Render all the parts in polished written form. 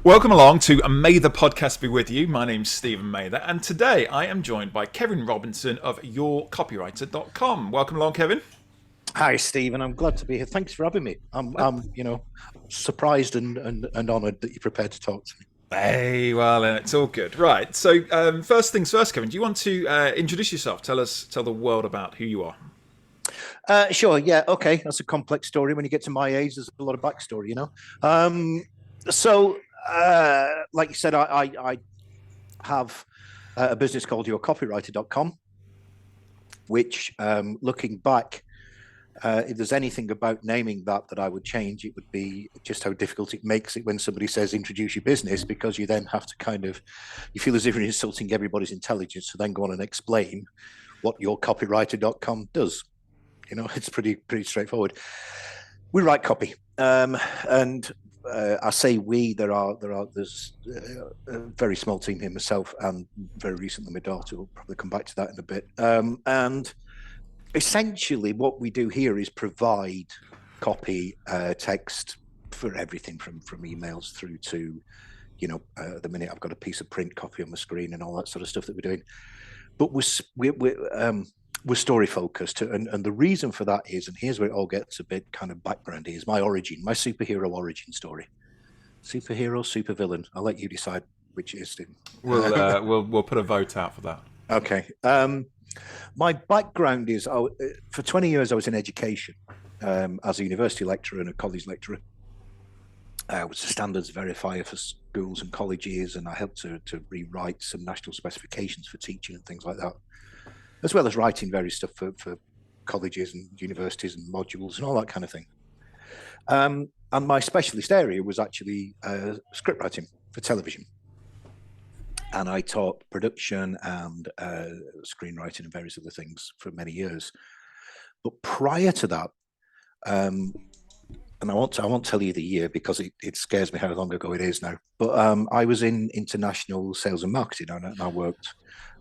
Welcome along to May the Podcast Be With You. My name's Stephen Mather, and today I am joined by Kevin Robinson of Your Copywriter.com. Welcome along, Kevin. Hi, Stephen. I'm glad to be here. Thanks for having me. I'm surprised and honoured that you're prepared to talk to me. Hey, well, it's all good. Right, so first things first, Kevin, do you want to introduce yourself? Tell the world about who you are. Sure. Yeah. Okay. That's a complex story. When you get to my age, there's a lot of backstory, Like you said, I have a business called Your Copywriter.com, which, looking back, if there's anything about naming that I would change, it would be just how difficult it makes it when somebody says introduce your business, because you then have to you feel as if you're insulting everybody's intelligence to then go on and explain what your copywriter.com does. It's pretty straightforward. We write copy, and I say we. There's a very small team here, myself, and very recently my daughter. We'll probably come back to that in a bit. And essentially, what we do here is provide copy, text for everything from emails through to, at the minute I've got a piece of print copy on my screen and all that sort of stuff that we're doing. But we're story focused, and the reason for that is, and here's where it all gets a bit kind of backgroundy, is my superhero origin story. Superhero, supervillain. I'll let you decide which it is, Stephen. We'll put a vote out for that. Okay. My background is, for 20 years I was in education as a university lecturer and a college lecturer. I was a standards verifier for schools and colleges, and I helped to rewrite some national specifications for teaching and things like that, as well as writing various stuff for colleges and universities and modules and all that kind of thing. And my specialist area was actually script writing for television. And I taught production and screenwriting and various other things for many years. But prior to that, and I won't tell you the year because it scares me how long ago it is now. But I was in international sales and marketing, and I worked.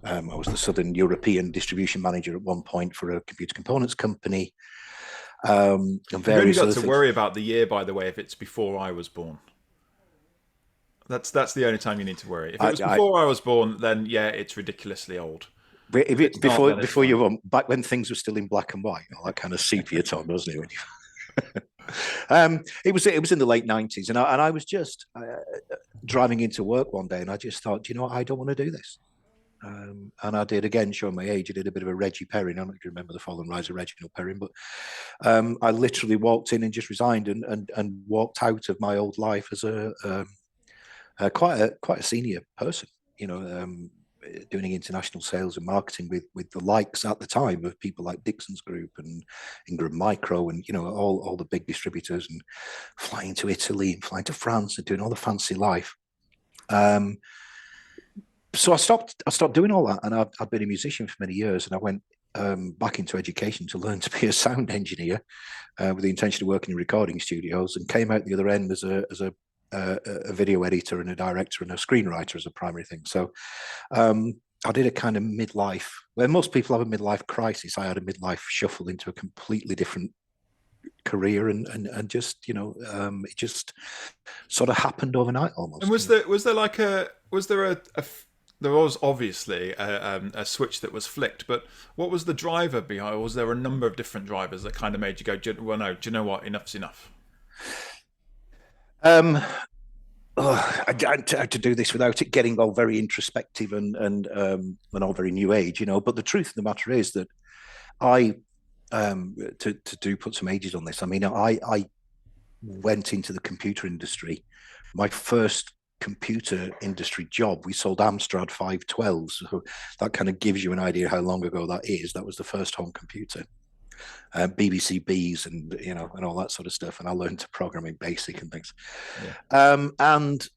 I was the Southern European distribution manager at one point for a computer components company. And various You've only got other to things. worry about the year, by the way, if it's before I was born. That's the only time you need to worry. If it was before I was born, then yeah, it's ridiculously old. If it before you were back when things were still in black and white, all that kind of sepia tone, wasn't it? It was in the late 90s, and I was just driving into work one day, and I just thought, I don't want to do this. And I did, again, showing my age, I did a bit of a Reggie Perrin. I don't know if you remember the Fall and Rise of Reginald Perrin, but I literally walked in and just resigned and walked out of my old life as quite a senior person, doing international sales and marketing with the likes at the time of people like Dixon's Group and Ingram Micro and all the big distributors, and flying to Italy and flying to France and doing all the fancy life. So I stopped doing all that, and I've been a musician for many years, and I went back into education to learn to be a sound engineer with the intention of working in recording studios, and came out the other end as a video editor and a director and a screenwriter as a primary thing. So I did a kind of midlife, where most people have a midlife crisis. I had a midlife shuffle into a completely different career, and just it just sort of happened overnight almost. And there was obviously a switch that was flicked, but what was the driver behind? Or was there a number of different drivers that kind of made you go, well, no, do you know what? Enough's enough. I had to do this without it getting all very introspective and all very new age, But the truth of the matter is that I to put some ages on this. I mean, I went into the computer industry. My first computer industry job, we sold Amstrad 512s. So that kind of gives you an idea how long ago that is. That was the first home computer. BBC Bees and and all that sort of stuff, and I learned to program in BASIC and things. Yeah. And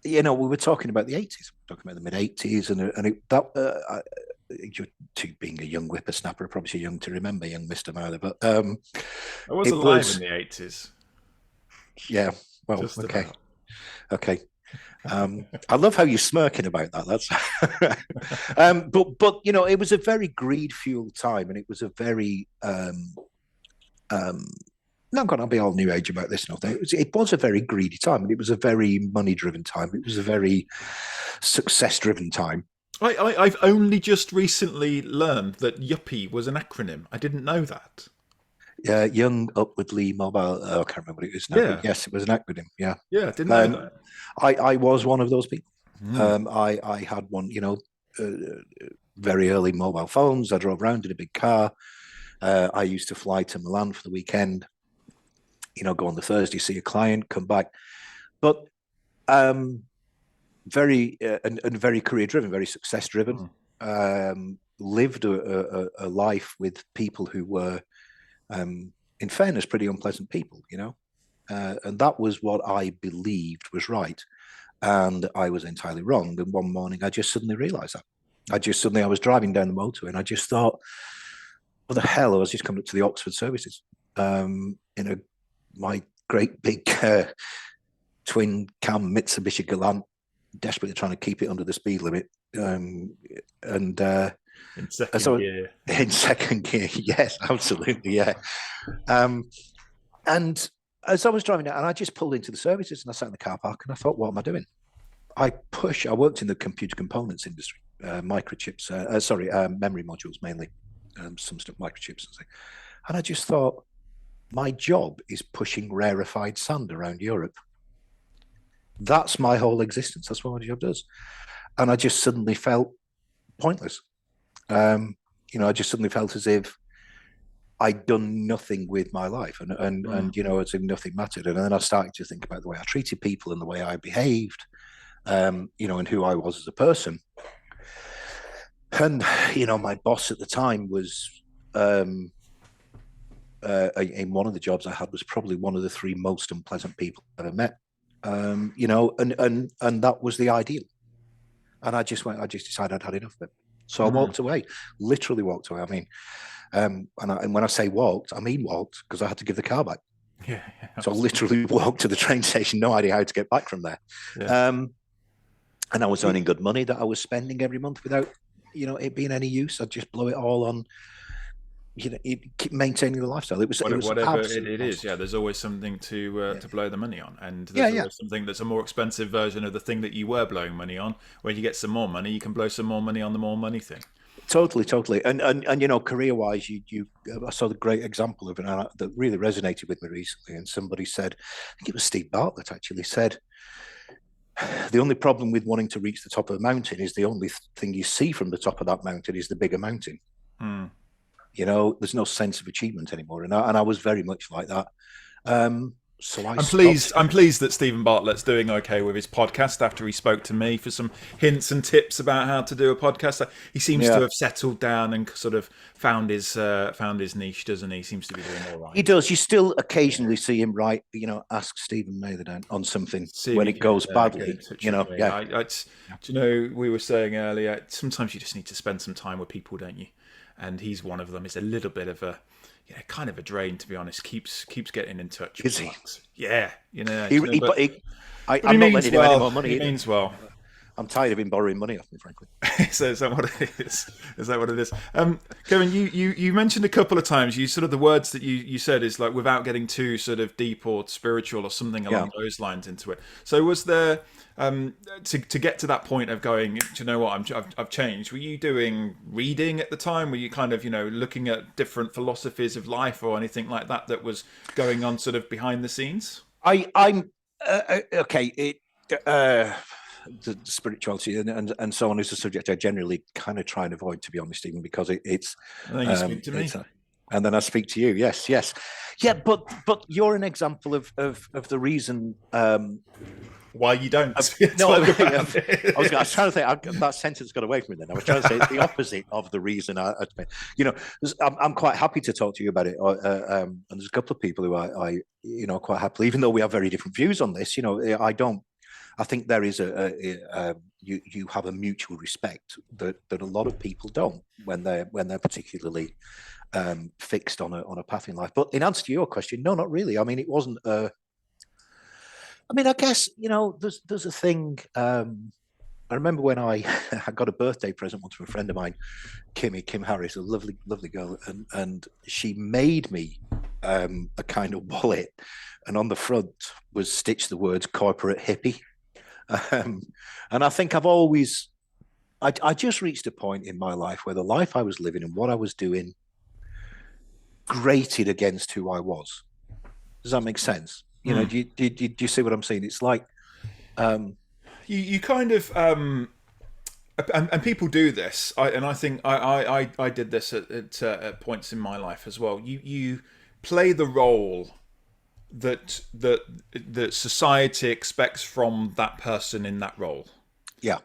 we were talking about the 80s, talking about the mid 80s, and you being a young whippersnapper, probably too young to remember young Mr. Mather, but I was alive in the 80s. Yeah, well, okay. I love how you're smirking about that. That's but it was a very greed-fueled time, and it was a very not going to be all new age about this. Nothing. It was a very greedy time, and it was a very money-driven time. It was a very success-driven time. I've only just recently learned that Yuppie was an acronym. I didn't know that. Young, upwardly mobile. I can't remember what it is now, Yeah. but yes, it was an acronym. Yeah, Yeah, I didn't know that. I was one of those people. Mm. I had one, very early mobile phones. I drove around in a big car. I used to fly to Milan for the weekend. Go on the Thursday, see a client, come back. But very and very career driven, very success driven. Lived a life with people who were, in fairness, pretty unpleasant people. And that was what I believed was right, and I was entirely wrong. And one morning, I just suddenly realised that. I was driving down the motorway, and I just thought, "What the hell?" I was just coming up to the Oxford services in my great big twin cam Mitsubishi Galant, desperately trying to keep it under the speed limit. In second gear. In second gear, yes, absolutely, yeah. And as I was driving out, and I just pulled into the services, and I sat in the car park, and I thought, what am I doing? I worked in the computer components industry, microchips, memory modules mainly, some stuff, microchips and things. And I just thought, my job is pushing rarefied sand around Europe. That's my whole existence. That's what my job does. And I just suddenly felt pointless. I just suddenly felt as if I'd done nothing with my life, and as if nothing mattered. And then I started to think about the way I treated people and the way I behaved, and who I was as a person. And my boss at the time was, in one of the jobs I had, was probably one of the 3 most unpleasant people I've ever met. And that was the ideal. And I just decided I'd had enough of it. So I walked away, literally walked away. I mean, and when I say walked, I mean walked, because I had to give the car back. Yeah. So I literally walked to the train station, no idea how to get back from there. Yeah. And I was earning good money that I was spending every month without, it being any use. I'd just blow it all on, keep maintaining the lifestyle. It was whatever it is. Yeah, there's always something to blow the money on, and there's always something that's a more expensive version of the thing that you were blowing money on. When you get some more money, you can blow some more money on the more money thing. Totally. And career wise, I saw the great example of it that really resonated with me recently. And somebody said, I think it was Steve Bartlett actually said, the only problem with wanting to reach the top of a mountain is the only thing you see from the top of that mountain is the bigger mountain. There's no sense of achievement anymore. And I was very much like that. So I'm pleased that Stephen Bartlett's doing okay with his podcast after he spoke to me for some hints and tips about how to do a podcast. He seems to have settled down and sort of found his niche, doesn't he? He seems to be doing all right. He does. You still occasionally see him write, ask Stephen Mather on something when it goes badly. We were saying earlier, sometimes you just need to spend some time with people, don't you? And he's one of them. It's a little bit of a kind of a drain, to be honest. Keeps getting in touch. Is he? Yeah, I'm not lending him any more money. He means well. I'm tired of him borrowing money off me, frankly. So is that what it is? Is that what it is? Kevin, you mentioned a couple of times, sort of the words that you said is like, without getting too sort of deep or spiritual or something along those lines into it. So was there, to get to that point of going, do you know what, I've changed, were you doing reading at the time? Were you kind of, looking at different philosophies of life or anything like that was going on sort of behind the scenes? I'm okay. The spirituality and so on is a subject I generally kind of try and avoid, to be honest, even because it's. And then you speak to me, and then I speak to you. Yes, yeah. But you're an example of the reason why you don't. I was trying to think. That sentence got away from me. Then I was trying to say it's the opposite of the reason. I'm quite happy to talk to you about it. And there's a couple of people who I quite happily, even though we have very different views on this. I think there is you have a mutual respect that a lot of people don't when they're particularly fixed on a path in life. But in answer to your question, no, not really. I mean, it wasn't. I guess there's a thing. I remember when I got a birthday present once from a friend of mine, Kim Harris, a lovely girl, and she made me a kind of wallet, and on the front was stitched the words "corporate hippie." Um, and I think I just reached a point in my life where the life I was living and what I was doing grated against who I was. Does that make sense? You know, do you see what I'm saying? It's like, you kind of and people do this, and I think I did this at points in my life as well. You play the role that society expects from that person in that role. yeah,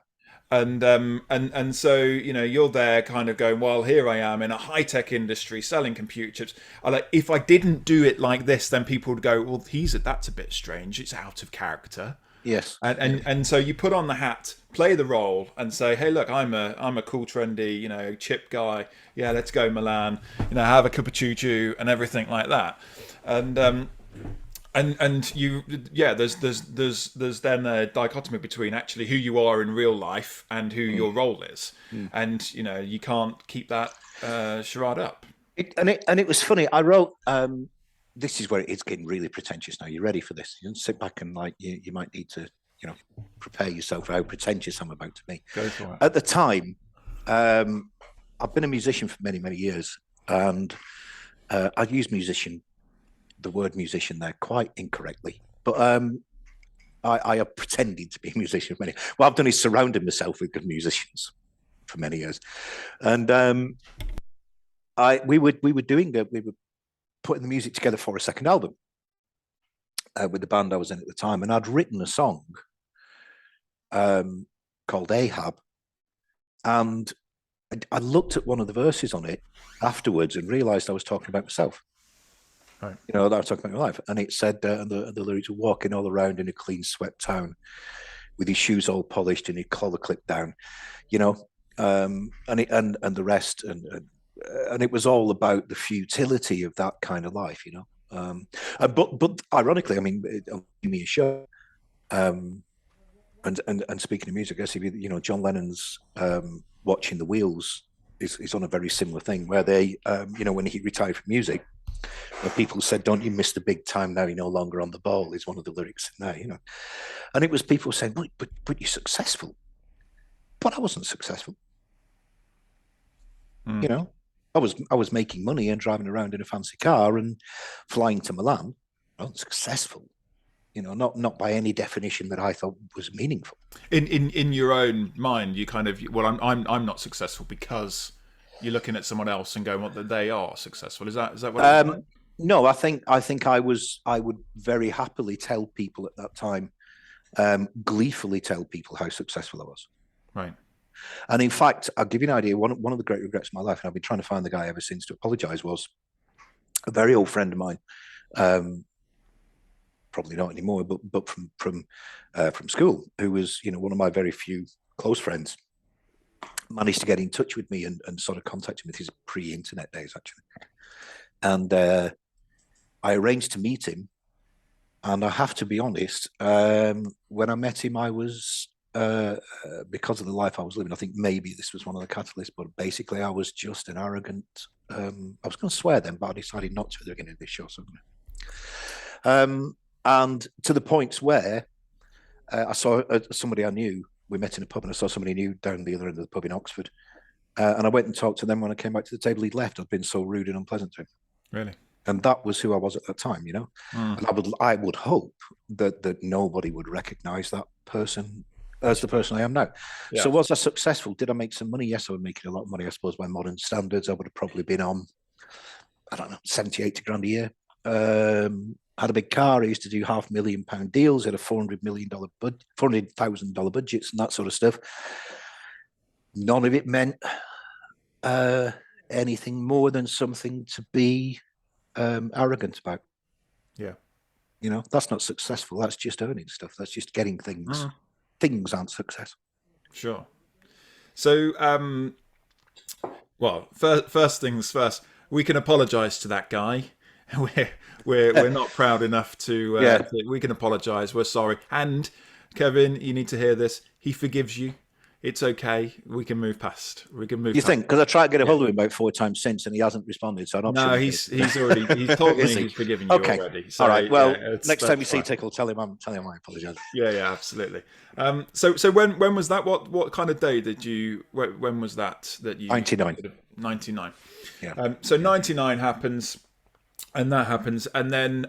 And so you're there kind of going, well, here I am in a high-tech industry selling computer chips. I like, if I didn't do it like this, then people would go, well, that's a bit strange, it's out of character. yes, And so you put on the hat, play the role, and say, hey, look, I'm a cool, trendy, chip guy. Yeah, let's go Milan. Have a cup of choo-choo and everything like that. And you, yeah, there's then a dichotomy between actually who you are in real life and who your role is, and you can't keep that charade up. It was funny. I wrote. This is where it's getting really pretentious now. You ready for this? You sit back and you might need to prepare yourself for how pretentious I'm about to be. Go for it. At the time, I've been a musician for many many-years, and I use the word musician there quite incorrectly, but I have pretended to be a musician for many. What I've done is surrounded myself with good musicians for many years, and we were putting the music together for a second album with the band I was in at the time, and I'd written a song called Ahab, and I looked at one of the verses on it afterwards and realised I was talking about myself. Right. That I was talking about my life, and it said, and the lyrics were walking all around in a clean swept town, with his shoes all polished and his collar clipped down, and the rest, and it was all about the futility of that kind of life, but ironically, I mean, it'll give me a show, and speaking of music, I guess John Lennon's Watching the Wheels is on a very similar thing, where they, when he retired from music, where people said, "Don't you miss the big time now? You're no longer on the ball," is one of the lyrics in there, and it was people saying, "But you're successful," but I wasn't successful. I was making money and driving around in a fancy car and flying to Milan. I wasn't successful, not by any definition that I thought was meaningful. In your own mind, you kind of, well, I'm not successful because you're looking at someone else and going, well, they are successful. Is that what it was like? No, I think I would very happily tell people at that time, gleefully tell people how successful I was. Right. And in fact, I'll give you an idea. One of the great regrets of my life, and I've been trying to find the guy ever since to apologize, was a very old friend of mine, probably not anymore, but from school, who was one of my very few close friends, managed to get in touch with me and sort of contact him with his pre-internet days, actually. And I arranged to meet him. And I have to be honest, when I met him, I was, because of the life I was living, I think maybe this was one of the catalysts, but basically I was just an arrogant, I was going to swear then, but I decided not to at the beginning of this show. So and to the point where I saw somebody I knew. We met in a pub, and I saw somebody new down the other end of the pub in Oxford. And I went and talked to them. When I came back to the table, he'd left. I'd been so rude and unpleasant to him. Really? And that was who I was at that time, And I would hope that nobody would recognise that person as the person I am now. Yeah. So was I successful? Did I make some money? Yes, I was making a lot of money. I suppose by modern standards, I would have probably been on, I don't know, 70, 80 grand a year. Had a big car. I used to do £500,000 deals. Had a $400,000 budgets and that sort of stuff. None of it meant anything more than something to be arrogant about. Yeah. That's not successful. That's just earning stuff. That's just getting things. Things aren't success. Sure. So, well, first things first, we can apologise to that guy. We're not proud enough to we can apologise. We're sorry. And Kevin, you need to hear this. He forgives you. it's okay. We can move past. We can move You past. think? Because I tried to get a Yeah. hold of him about 4 times since, and he hasn't responded. So I'm not sure. No, he's told Is me he? he's forgiven you Okay. already. So All right. yeah, Well, next time you that's see fine. Tickle, tell him I apologize. Yeah, yeah, absolutely. So when was that? What kind of day did you? When was that you 99. sort of 99? Yeah. So Yeah. 99 happens, and that happens, and then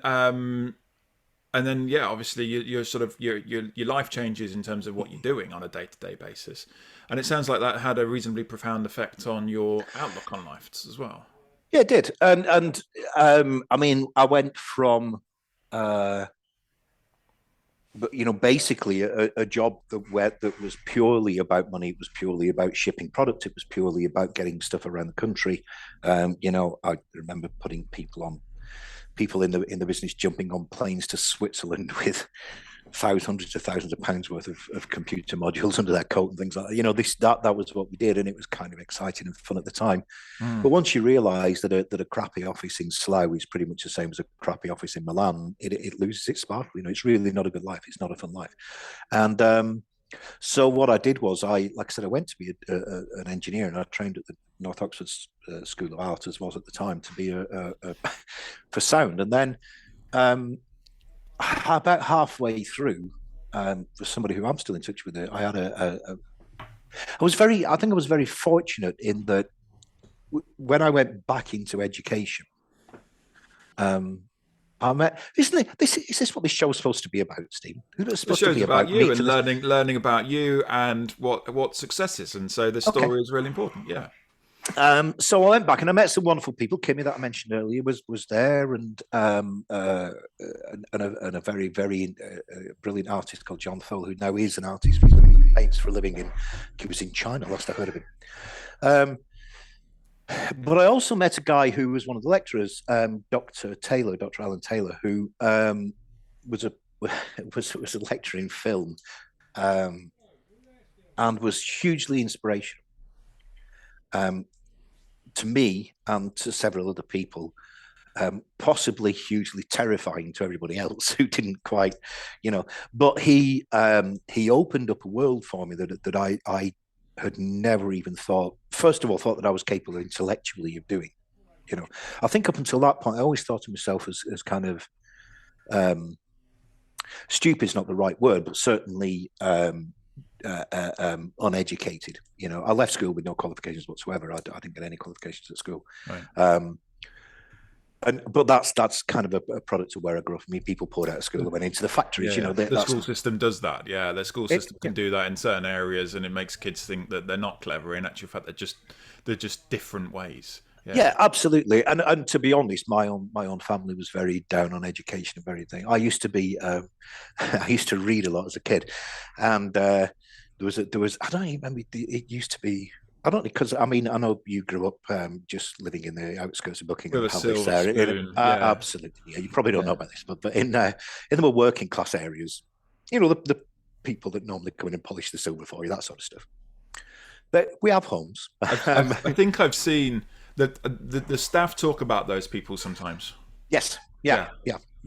yeah, obviously you're sort of your life changes in terms of what you're doing on a day-to-day basis, and it sounds like that had a reasonably profound effect on your outlook on life as well. Yeah, it did. And I mean, I went from but basically a job that was purely about money. It was purely about shipping product. It was purely about getting stuff around the country. I remember putting people in the business jumping on planes to Switzerland with hundreds of thousands of pounds worth of computer modules under their coat and things like that. That was what we did, and it was kind of exciting and fun at the time. But once you realise that a crappy office in Slough is pretty much the same as a crappy office in Milan, it loses its sparkle. It's really not a good life. It's not a fun life. And so what I did was, like I said, I went to be an engineer, and I trained at the North Oxford School of Art, as was at the time, to be for sound. And then about halfway through, for somebody who I'm still in touch with, I had I think I was very fortunate in that when I went back into education, I met, isn't it? Is this what this show's supposed to be about, Stephen? It's The supposed to show's be about about you me. and learning about you and what success is, and so the Okay. story is really important. Yeah. So I went back and I met some wonderful people. Kimmy, that I mentioned earlier, was there, and a very very brilliant artist called John Thole, who now is an artist. He paints for a living he was in China last I heard of him. But I also met a guy who was one of the lecturers, Dr. Alan Taylor, who was a lecturer in film, and was hugely inspirational to me and to several other people. Possibly hugely terrifying to everybody else who didn't quite, But he opened up a world for me that I had never even thought. First of all, thought that I was capable intellectually of doing. I think up until that point, I always thought of myself as kind of stupid is not the right word, but certainly uneducated. I left school with no qualifications whatsoever. I didn't get any qualifications at school. Right. But that's kind of a product of where I grew up. I mean, people poured out of school and went into the factories. Yeah, the school system does that. Yeah, the school system can do that in certain areas, and it makes kids think that they're not clever. In actual fact, they're just different ways. Yeah, absolutely. And to be honest, my own family was very down on education and very thing. I used to be, I used to read a lot as a kid, and there was I don't even remember. It used to be. I don't, because I mean, I know you grew up just living in the outskirts of Buckingham With a Palace silver there. spoon. Yeah. Absolutely. Yeah, you probably don't know about this, but in the more working class areas, the people that normally come in and polish the silver for you, that sort of stuff. But we have homes. I think I've seen that the staff talk about those people sometimes. Yes. Yeah.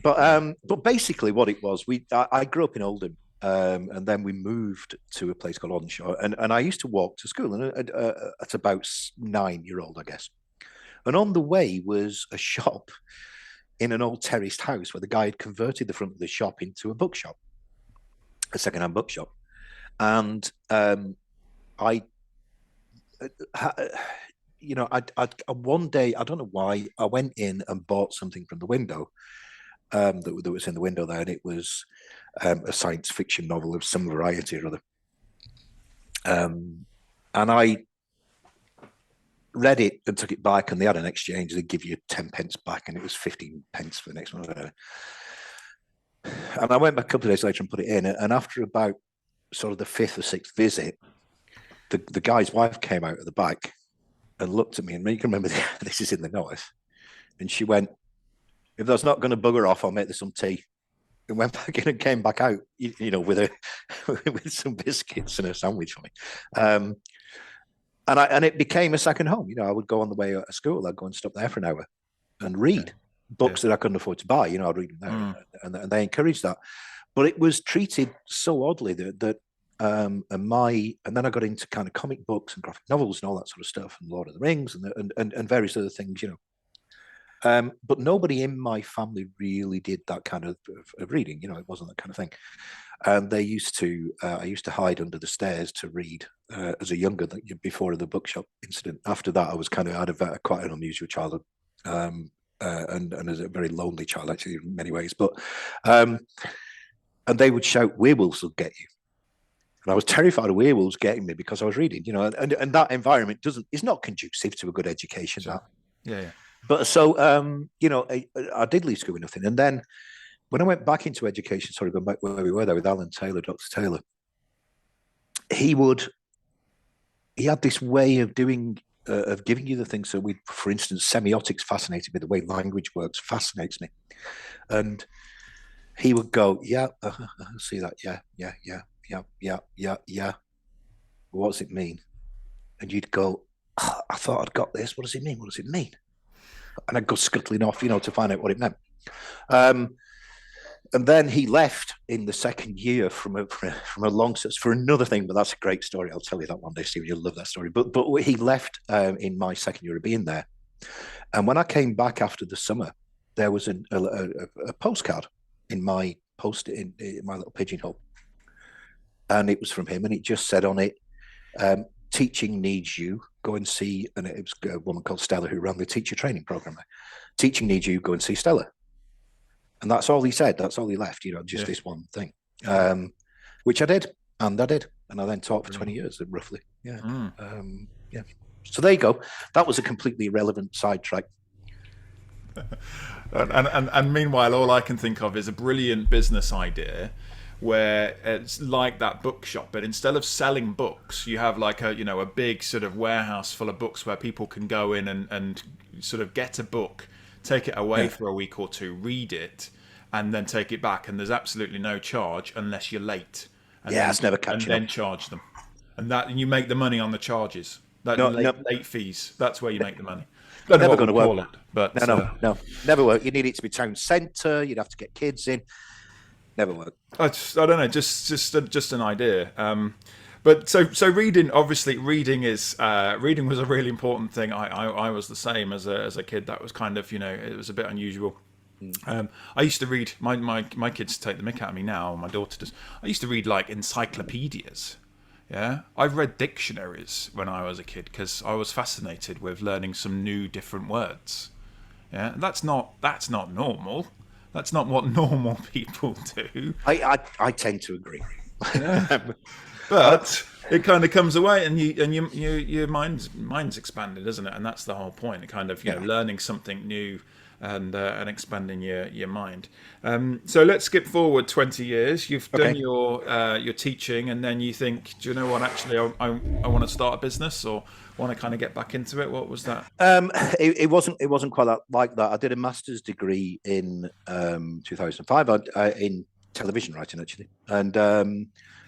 But basically, what it was, I grew up in Oldham. And then we moved to a place called Onshaw, and I used to walk to school, and at about 9-year-old, I guess. And on the way was a shop in an old terraced house where the guy had converted the front of the shop into a bookshop, a second-hand bookshop. And I one day, I don't know why, I went in and bought something from the window that was in the window there, and it was a science fiction novel of some variety or other. And I read it and took it back, and they had an exchange. They'd give you 10 pence back, and it was 15 pence for the next one. And I went back a couple of days later and put it in. And after about sort of the 5th or 6th visit, the guy's wife came out of the back and looked at me, and you can remember this is in the north. And she went, "If that's not going to bugger off, I'll make there some tea." And went back in and came back out, with with some biscuits and a sandwich for me. And it became a second home. I would go on the way at school. I'd go and stop there for an hour and read books that I couldn't afford to buy. I'd read them there, and they encouraged that. But it was treated so oddly that and then I got into kind of comic books and graphic novels and all that sort of stuff, and Lord of the Rings and various other things, but nobody in my family really did that kind of reading. It wasn't that kind of thing. And I used to hide under the stairs to read as a younger, before the bookshop incident. After that, I was kind of out of quite an unusual childhood, and as a very lonely child, actually, in many ways. But and they would shout, "Werewolves will get you." And I was terrified of werewolves getting me because I was reading, and that environment is not conducive to a good education. Sure. Yeah. But so, I did leave school with nothing. And then when I went back into education, sorry, going back where we were there with Alan Taylor, Dr. Taylor, he had this way of giving you the things. So for instance, semiotics fascinated me. The way language works fascinates me. And he would go, yeah, see that. Yeah. What does it mean? And you'd go, I thought I'd got this. What does it mean? What does it mean? And I'd go scuttling off, to find out what it meant. And then he left in the second year from a long search for another thing, but that's a great story. I'll tell you that one day, Stephen. You'll love that story. But he left in my second year of being there. And when I came back after the summer, there was a postcard in my in my little pigeonhole, and it was from him, and it just said on it, "Teaching needs you. Go and see." And it was a woman called Stella who ran the teacher training program. "Teaching needs you. Go and see Stella." And that's all he said. That's all he left. Just this one thing, which I did, and I then taught for 20 years, roughly. Yeah. Yeah. So there you go. That was a completely irrelevant sidetrack. And meanwhile, all I can think of is a brilliant business idea where it's like that bookshop, but instead of selling books, you have like a big sort of warehouse full of books where people can go in and sort of get a book, take it away for a week or two, read it, and then take it back. And there's absolutely no charge unless you're late. And it's never catching up. And then charge them, and you make the money on the charges. Late fees. That's where you make the money. Never going to work. It, but no, never work. You need it to be town centre. You'd have to get kids in. Never work. I don't know. Just an idea. But so reading. Obviously, reading was a really important thing. I was the same as a kid. That was kind of it was a bit unusual. I used to read. My kids take the mick out of me now. My daughter does. I used to read like encyclopedias. Yeah, I read dictionaries when I was a kid because I was fascinated with learning some new different words. Yeah, that's not normal. That's not what normal people do. I tend to agree. Yeah. But it kind of comes away, and your mind's expanded, isn't it? And that's the whole point. It kind of learning something new and expanding your mind. So let's skip forward 20 years. You've done your teaching, and then you think, do you know what? Actually, I want to start a business, or want to kind of get back into it. What was that? It wasn't quite like that. I did a master's degree in 2005 in television writing, actually, and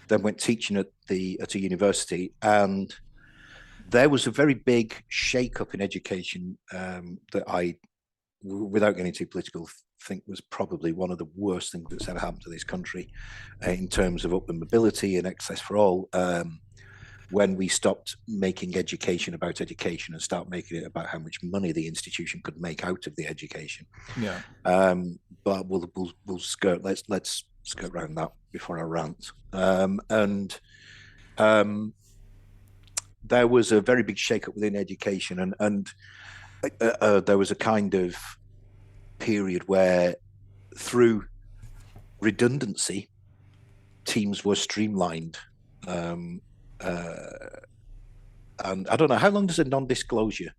then went teaching at a university, and there was a very big shake-up in education that I, without getting too political, think was probably one of the worst things that's ever happened to this country in terms of upward mobility and access for all. When we stopped making education about education and start making it about how much money the institution could make out of the education. Yeah. But we'll skirt. Let's skirt around that before I rant. There was a very big shake-up within education, and there was a kind of period where, through redundancy, teams were streamlined. And I don't know, how long does a non-disclosure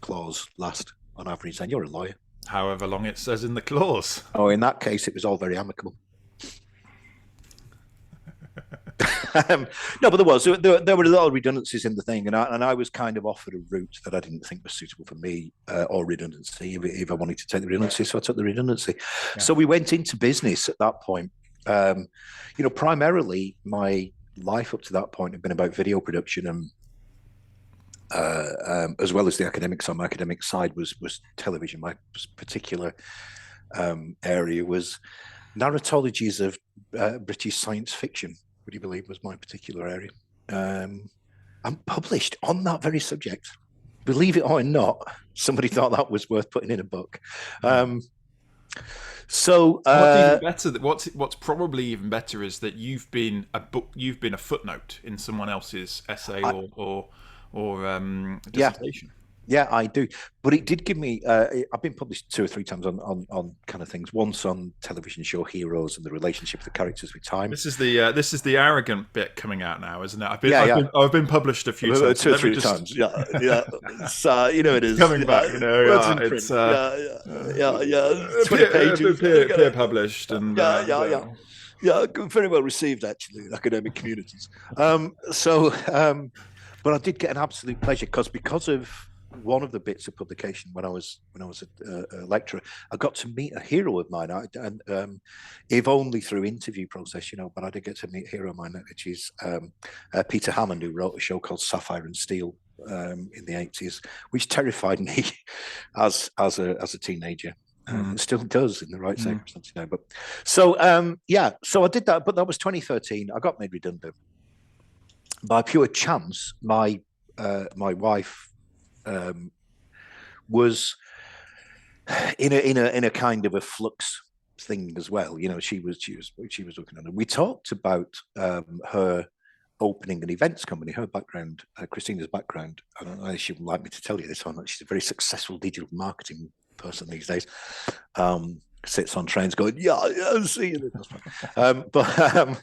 clause last on average? And you're a lawyer. However long it says in the clause. Oh, in that case, it was all very amicable. No, but there were a lot of redundancies in the thing, and I was kind of offered a route that I didn't think was suitable for me, or redundancy, if I wanted to take the redundancy, so I took the redundancy. Yeah. So we went into business at that point. Primarily my life up to that point had been about video production, and as well as the academic side. My academic side was television. My particular area was narratologies of British science fiction. would you believe, was my particular area. And published on that very subject. Believe it or not, somebody thought that was worth putting in a book. So what's even better? What's probably even better is that you've been a footnote in someone else's essay or dissertation. Yeah, I do. But it did give me. I've been published 2 or 3 times on kind of things. Once on television show Heroes and the relationship of the characters with time. This is the arrogant bit coming out now, isn't it? I've been published a few times. 2 or 3 times. Yeah. So it is coming back. It's 20 pages. Peer published and yeah, very well received actually in academic communities. But I did get an absolute pleasure because of one of the bits of publication when I was a lecturer. I got to meet a hero of mine, and if only through interview process, but I did get to meet a hero of mine, which is Peter Hammond, who wrote a show called Sapphire and Steel in the 80s, which terrified me as a teenager. It still does in the right circumstances now. But so I did that, but that was 2013. I got made redundant by pure chance. My wife was in a kind of a flux thing as well. She was looking at it. We talked about her opening an events company. Her background, Christina's background. I don't know if she would like me to tell you this one. She's a very successful digital marketing person these days. Sits on trains going, I'll see you. But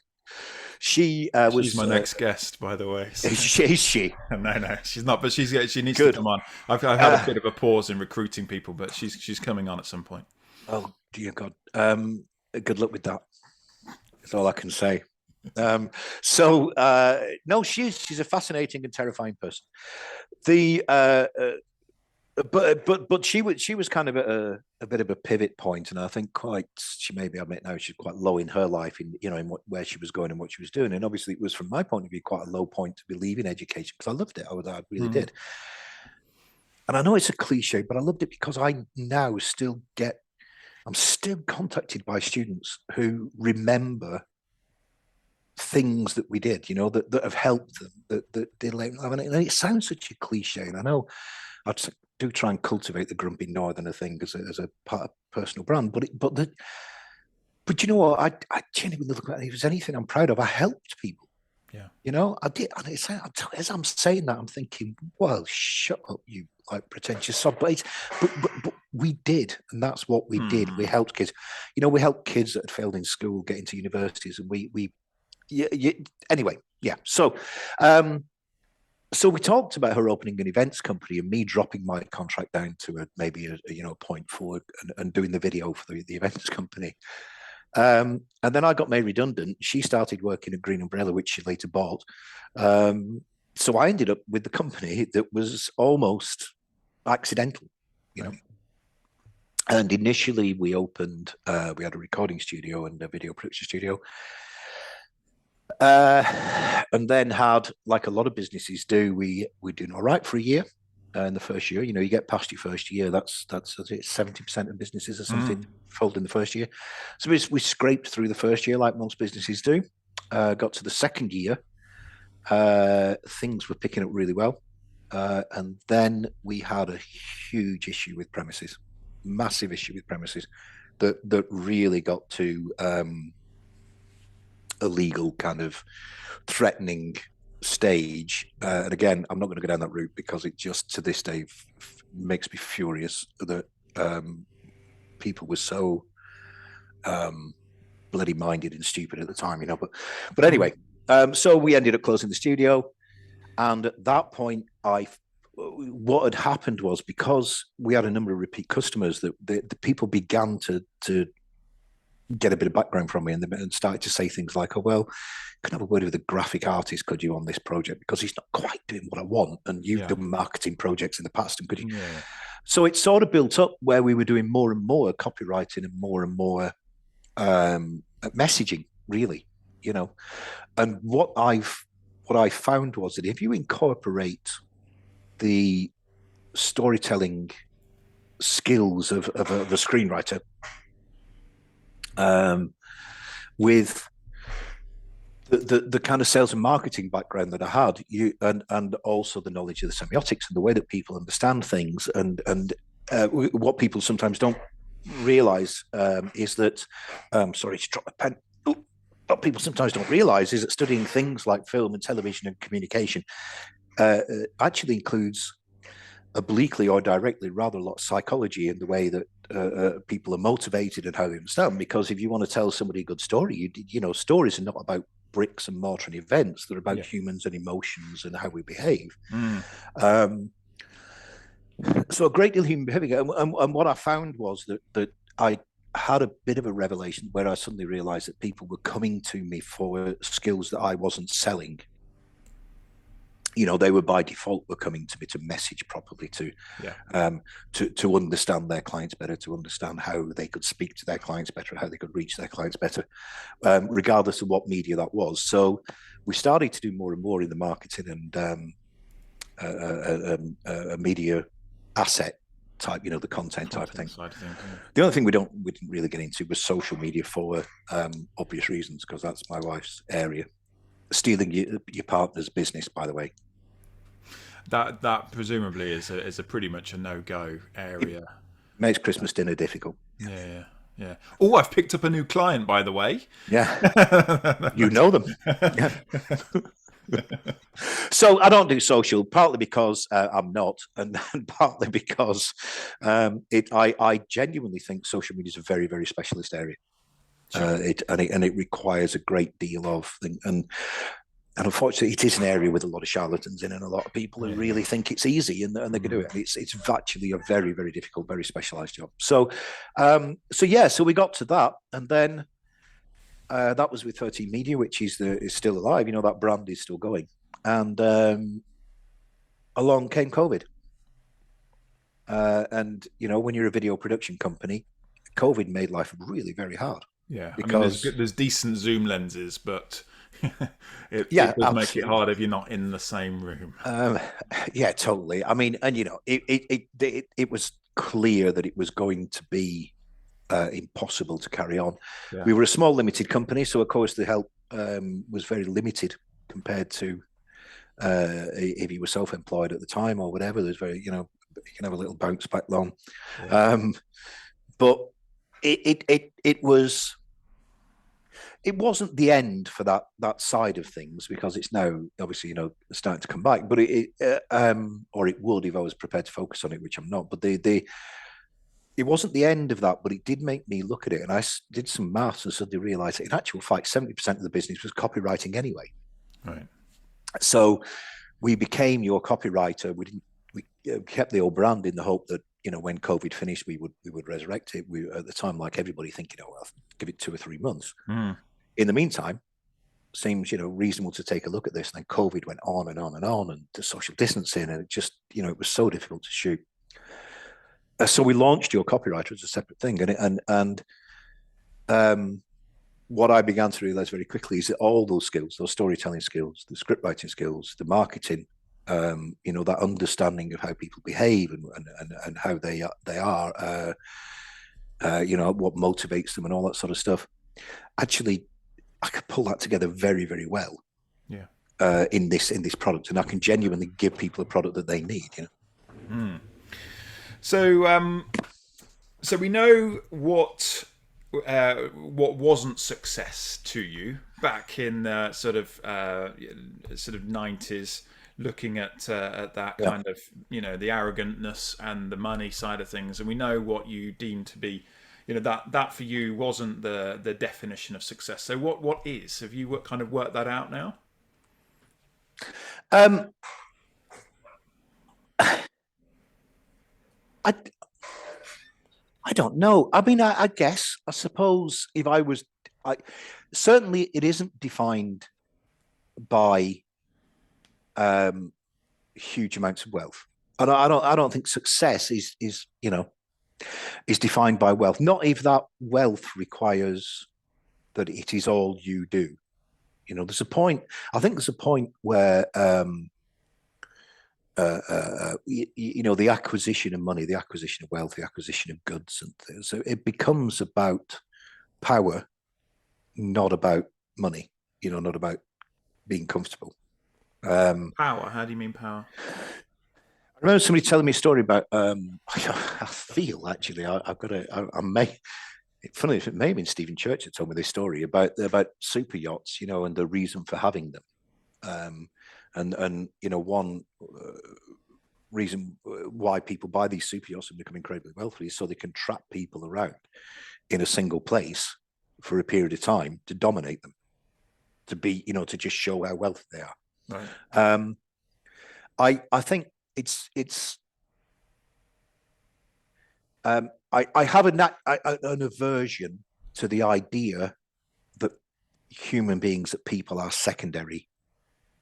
she was. She's my next guest, by the way. So. Is she? No, she's not. But she needs to come on. I've had a bit of a pause in recruiting people, but she's coming on at some point. Oh dear God! Good luck with that. That's all I can say. No, she's a fascinating and terrifying person. But she was kind of a bit of a pivot point, and I think she maybe admit now she's quite low in her life in where she was going and what she was doing, and obviously it was from my point of view quite a low point to be leaving education because I loved it. I really did, and I know it's a cliche, but I loved it because I'm still contacted by students who remember things that we did, that have helped them, that did. And it sounds such a cliche, and I know I do try and cultivate the grumpy northerner thing as a part of personal brand, but you know what? I genuinely look at it. If there's anything I'm proud of, I helped people. Yeah, I did. And as I'm saying that, I'm thinking, well, shut up, you pretentious sob. But we did, and that's what we did. We helped kids. We helped kids that had failed in school get into universities, and anyway. So we talked about her opening an events company and me dropping my contract down to maybe a 0.4 and doing the video for the events company. And then I got made redundant. She started working at Green Umbrella, which she later bought. So I ended up with the company that was almost accidental, And initially we opened, we had a recording studio and a video production studio. And then had, like a lot of businesses do, we're doing all right for a year. In the first year, you get past your first year. That's 70% of businesses or something fold in the first year. So we scraped through the first year like most businesses do. Got to the second year, things were picking up really well, and then we had a huge issue with premises, massive issue with premises, that really got to a legal kind of threatening stage. And again, I'm not going to go down that route because it just to this day makes me furious that people were so bloody minded and stupid at the time, But anyway, so we ended up closing the studio, and at that point, what had happened was because we had a number of repeat customers, that the people began to get a bit of background from me and started to say things like, oh, well, can I have a word with a graphic artist, could you, on this project, because he's not quite doing what I want, and you've done marketing projects in the past, and could you? So it sort of built up where we were doing more and more copywriting and more messaging, really, and what I found was that if you incorporate the storytelling skills of a screenwriter with the kind of sales and marketing background that I had, and also the knowledge of the semiotics and the way that people understand things, and what people sometimes don't realize is that, sorry to drop a pen. What people sometimes don't realize is that studying things like film and television and communication actually includes obliquely or directly rather a lot of psychology in the way that people are motivated and how they understand. Because if you want to tell somebody a good story, stories are not about bricks and mortar and events. They're about humans and emotions and how we behave. So a great deal of human behavior. And what I found was that I had a bit of a revelation where I suddenly realized that people were coming to me for skills that I wasn't selling. They were by default were coming to me to message properly, to understand their clients better, to understand how they could speak to their clients better, how they could reach their clients better, regardless of what media that was. So we started to do more and more in the marketing and a media asset type, the content type of thing. The only thing we didn't really get into was social media for obvious reasons, because that's my wife's area. Stealing your partner's business, by the way. That presumably is a pretty much a no-go area. It makes Christmas dinner difficult. Yeah. Oh, I've picked up a new client, by the way. Yeah. You know them. Yeah. So I don't do social, partly because I'm not, and partly because I genuinely think social media is a very, very specialist area. Sure. It requires a great deal of thing, and unfortunately, it is an area with a lot of charlatans in, and a lot of people who really think it's easy and they can do it. It's actually a very, very difficult, very specialized job. So we got to that, and then that was with 13 Media, which is still alive. That brand is still going, and along came COVID. And when you're a video production company, COVID made life really very hard. Yeah, because there's decent zoom lenses, but it does make it hard if you're not in the same room. Yeah, totally. I mean, and it was clear that it was going to be impossible to carry on. Yeah. We were a small, limited company, so of course the help was very limited compared to if you were self-employed at the time or whatever. There's very, you can have a little bounce back loan, but it wasn't the end for that side of things, because it's now obviously starting to come back. But or it would if I was prepared to focus on it, which I'm not. But it wasn't the end of that, but it did make me look at it, and I did some maths and suddenly realised that in actual fact 70% of the business was copywriting anyway. Right. So we became Your Copywriter. We kept the old brand in the hope that when COVID finished, we would resurrect it. We at the time, like everybody, thinking, I'll give it 2 or 3 months. In the meantime, seems reasonable to take a look at this. And then COVID went on and on and on, and the social distancing, and it just it was so difficult to shoot. So we launched Your Copywriter as a separate thing, and what I began to realize very quickly is that all those skills, those storytelling skills, the script writing skills, the marketing, that understanding of how people behave and how they are, what motivates them and all that sort of stuff. Actually, I could pull that together very, very well. Yeah. In this product, and I can genuinely give people a product that they need. So we know what wasn't success to you back in sort of 90s, looking at that kind of the arrogantness and the money side of things, and we know what you deem to be that for you wasn't the definition of success. So what is? Have you kind of worked that out now? I don't know. I mean, I guess, I suppose if I was, certainly it isn't defined by huge amounts of wealth. And I don't think success is defined by wealth. Not if that wealth requires that it is all you do. There's a point. I think there's a point where the acquisition of money, the acquisition of wealth, the acquisition of goods and things, so it becomes about power, not about money. not about being comfortable. Power? How do you mean power? I remember somebody telling me a story about. I feel actually I've got I may. Funny, it may have been Stephen Church that told me this story about super yachts, and the reason for having them. And one reason why people buy these super yachts and become incredibly wealthy is so they can trap people around in a single place for a period of time to dominate them, to be, to just show how wealthy they are. Right. I think it's I have an aversion to the idea that human beings, that people are secondary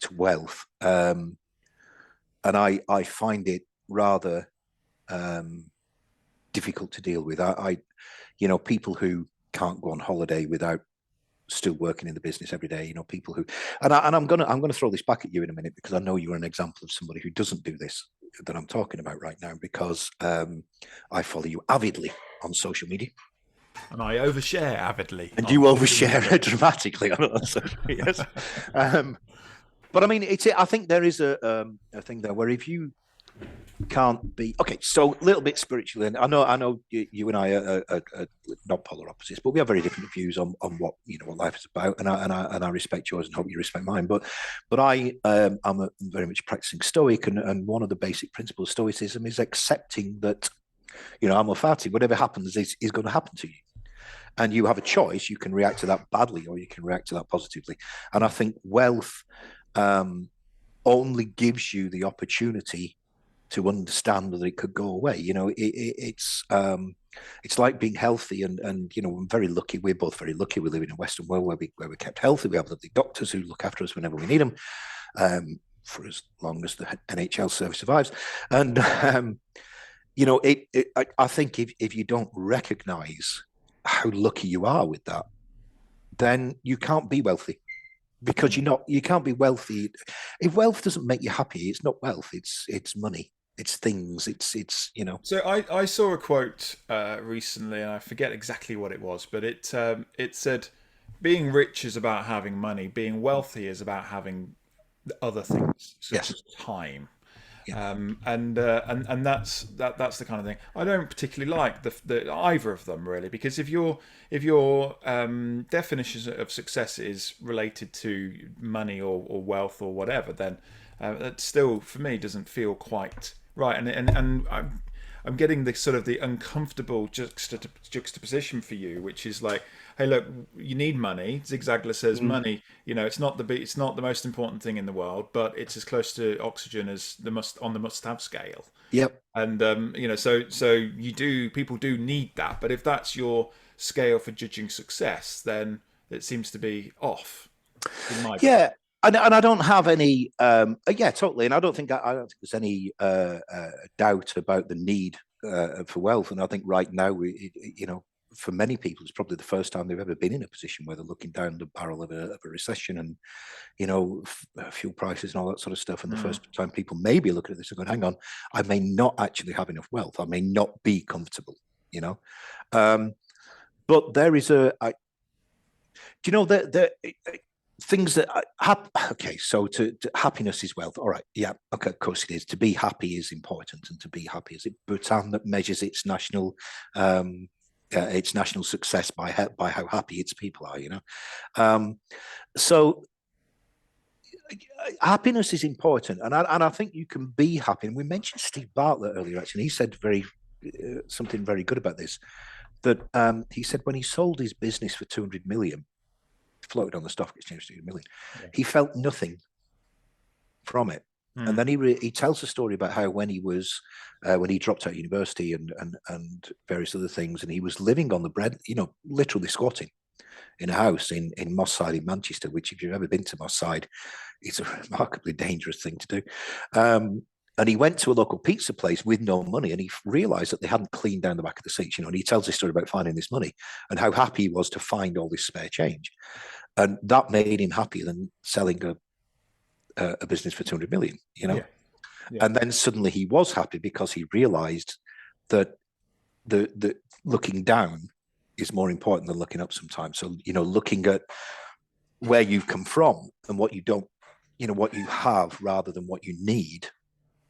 to wealth, and I find it rather difficult to deal with. People who can't go on holiday without still working in the business every day, people who, and I'm gonna throw this back at you in a minute, because I know you're an example of somebody who doesn't do this that I'm talking about right now, because I follow you avidly on social media. And I overshare avidly. And you overshare dramatically on social media. Yes. But I mean, I think there is a thing there where if you can't be okay, so a little bit spiritually, and I know you and I are not polar opposites, but we have very different views on what what life is about, and I respect yours and hope you respect mine. But I'm a very much practicing Stoic, and one of the basic principles of Stoicism is accepting that amor fati, whatever happens is going to happen to you, and you have a choice. You can react to that badly, or you can react to that positively. And I think wealth only gives you the opportunity to understand that it could go away. It's like being healthy, and I'm very lucky. We're both very lucky. We live in a Western world where we're kept healthy. We have lovely doctors who look after us whenever we need them, for as long as the NHL service survives. And I think if you don't recognize how lucky you are with that, then you can't be wealthy. Because you can't be wealthy if wealth doesn't make you happy. It's not wealth. It's money. It's things. It's. So I saw a quote recently, and I forget exactly what it was, but it said, "Being rich is about having money. Being wealthy is about having other things, such as time." Yeah. And that's the kind of thing I don't particularly like the either of them, really, because if your definition of success is related to money or wealth or whatever, then that still for me doesn't feel quite right. And I'm getting the sort of the uncomfortable juxtaposition for you, which is like, hey, look, you need money. Zig Ziglar says money. It's not the most important thing in the world, but it's as close to oxygen as on the must-have scale. Yep. And so people do need that. But if that's your scale for judging success, then it seems to be off. In my book. And I don't have any, totally. And I don't think there's any doubt about the need for wealth. And I think right now, for many people, it's probably the first time they've ever been in a position where they're looking down the barrel of a recession, and fuel prices and all that sort of stuff. And the first time people may be looking at this and going, "Hang on, I may not actually have enough wealth. I may not be comfortable." But there is things that okay, so to happiness is wealth. All right, yeah, okay, of course it is. To be happy is important, and to be happy is it. Bhutan that measures its national success by how happy its people are. So happiness is important, and I think you can be happy. And we mentioned Steve Bartlett earlier, actually. He said something very good about this. That he said when he sold his business for 200 million. Floated on the stock exchange for 200 million. Yeah. He felt nothing from it. And then he tells a story about how when he dropped out of university and various other things, and he was living on the bread, literally squatting in a house in Moss Side in Manchester, which, if you've ever been to Moss Side, it's a remarkably dangerous thing to do. And he went to a local pizza place with no money, and he realized that they hadn't cleaned down the back of the seats, and he tells this story about finding this money and how happy he was to find all this spare change. And that made him happier than selling a business for 200 million, Yeah. And then suddenly he was happy because he realized that the looking down is more important than looking up sometimes. So, looking at where you've come from and what you don't, what you have rather than what you need,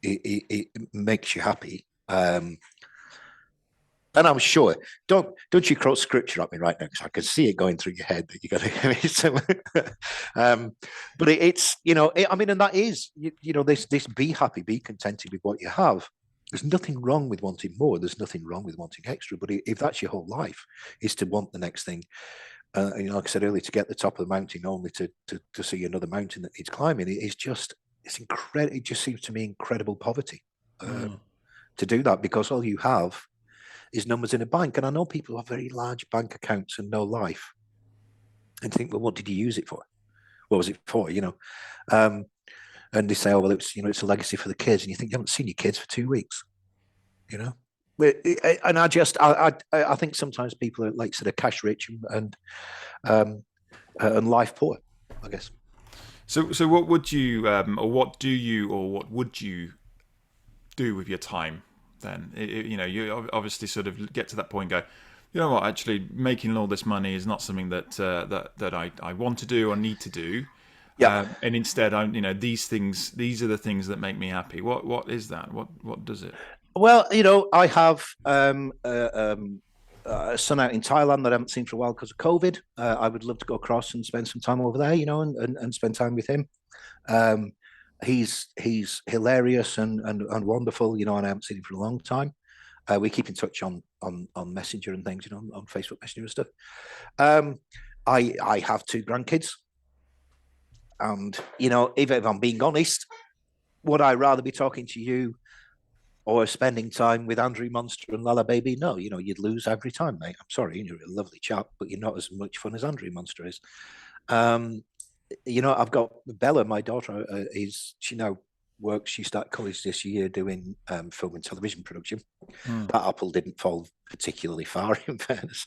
it makes you happy. And I'm sure, don't you quote scripture at me right now, because I can see it going through your head that you got to give me some. But it's, I mean, and that is, this be happy, be contented with what you have. There's nothing wrong with wanting more. There's nothing wrong with wanting extra. But if that's your whole life, is to want the next thing, like I said earlier, to get the top of the mountain only to see another mountain that needs climbing, it's incredible. It just seems to me incredible poverty to do that, because all you have is numbers in a bank. And I know people have very large bank accounts and no life, and think, well, what did you use it for? What was it for? And they say, oh, well, it's a legacy for the kids. And you think, you haven't seen your kids for 2 weeks, And I think sometimes people are like sort of cash rich and life poor, I guess. So what would you, or what do you, or what would you do with your time then? You obviously sort of get to that point and go, you know what, actually making all this money is not something that I want to do or need to do. Yeah. And instead, these are the things that make me happy. What is that? What does it? Well, I have a son out in Thailand that I haven't seen for a while because of COVID. I would love to go across and spend some time over there, and spend time with him. He's hilarious and wonderful, and I haven't seen him for a long time. We keep in touch on Messenger and things, on Facebook Messenger and stuff. I have 2 grandkids, and if I'm being honest, would I rather be talking to you or spending time with Andrew Monster and Lala Baby? No, you'd lose every time, mate. I'm sorry, you're a lovely chap, but you're not as much fun as Andrew Monster is. I've got Bella, my daughter, she now works. She started college this year doing film and television production. That apple didn't fall particularly far, in fairness.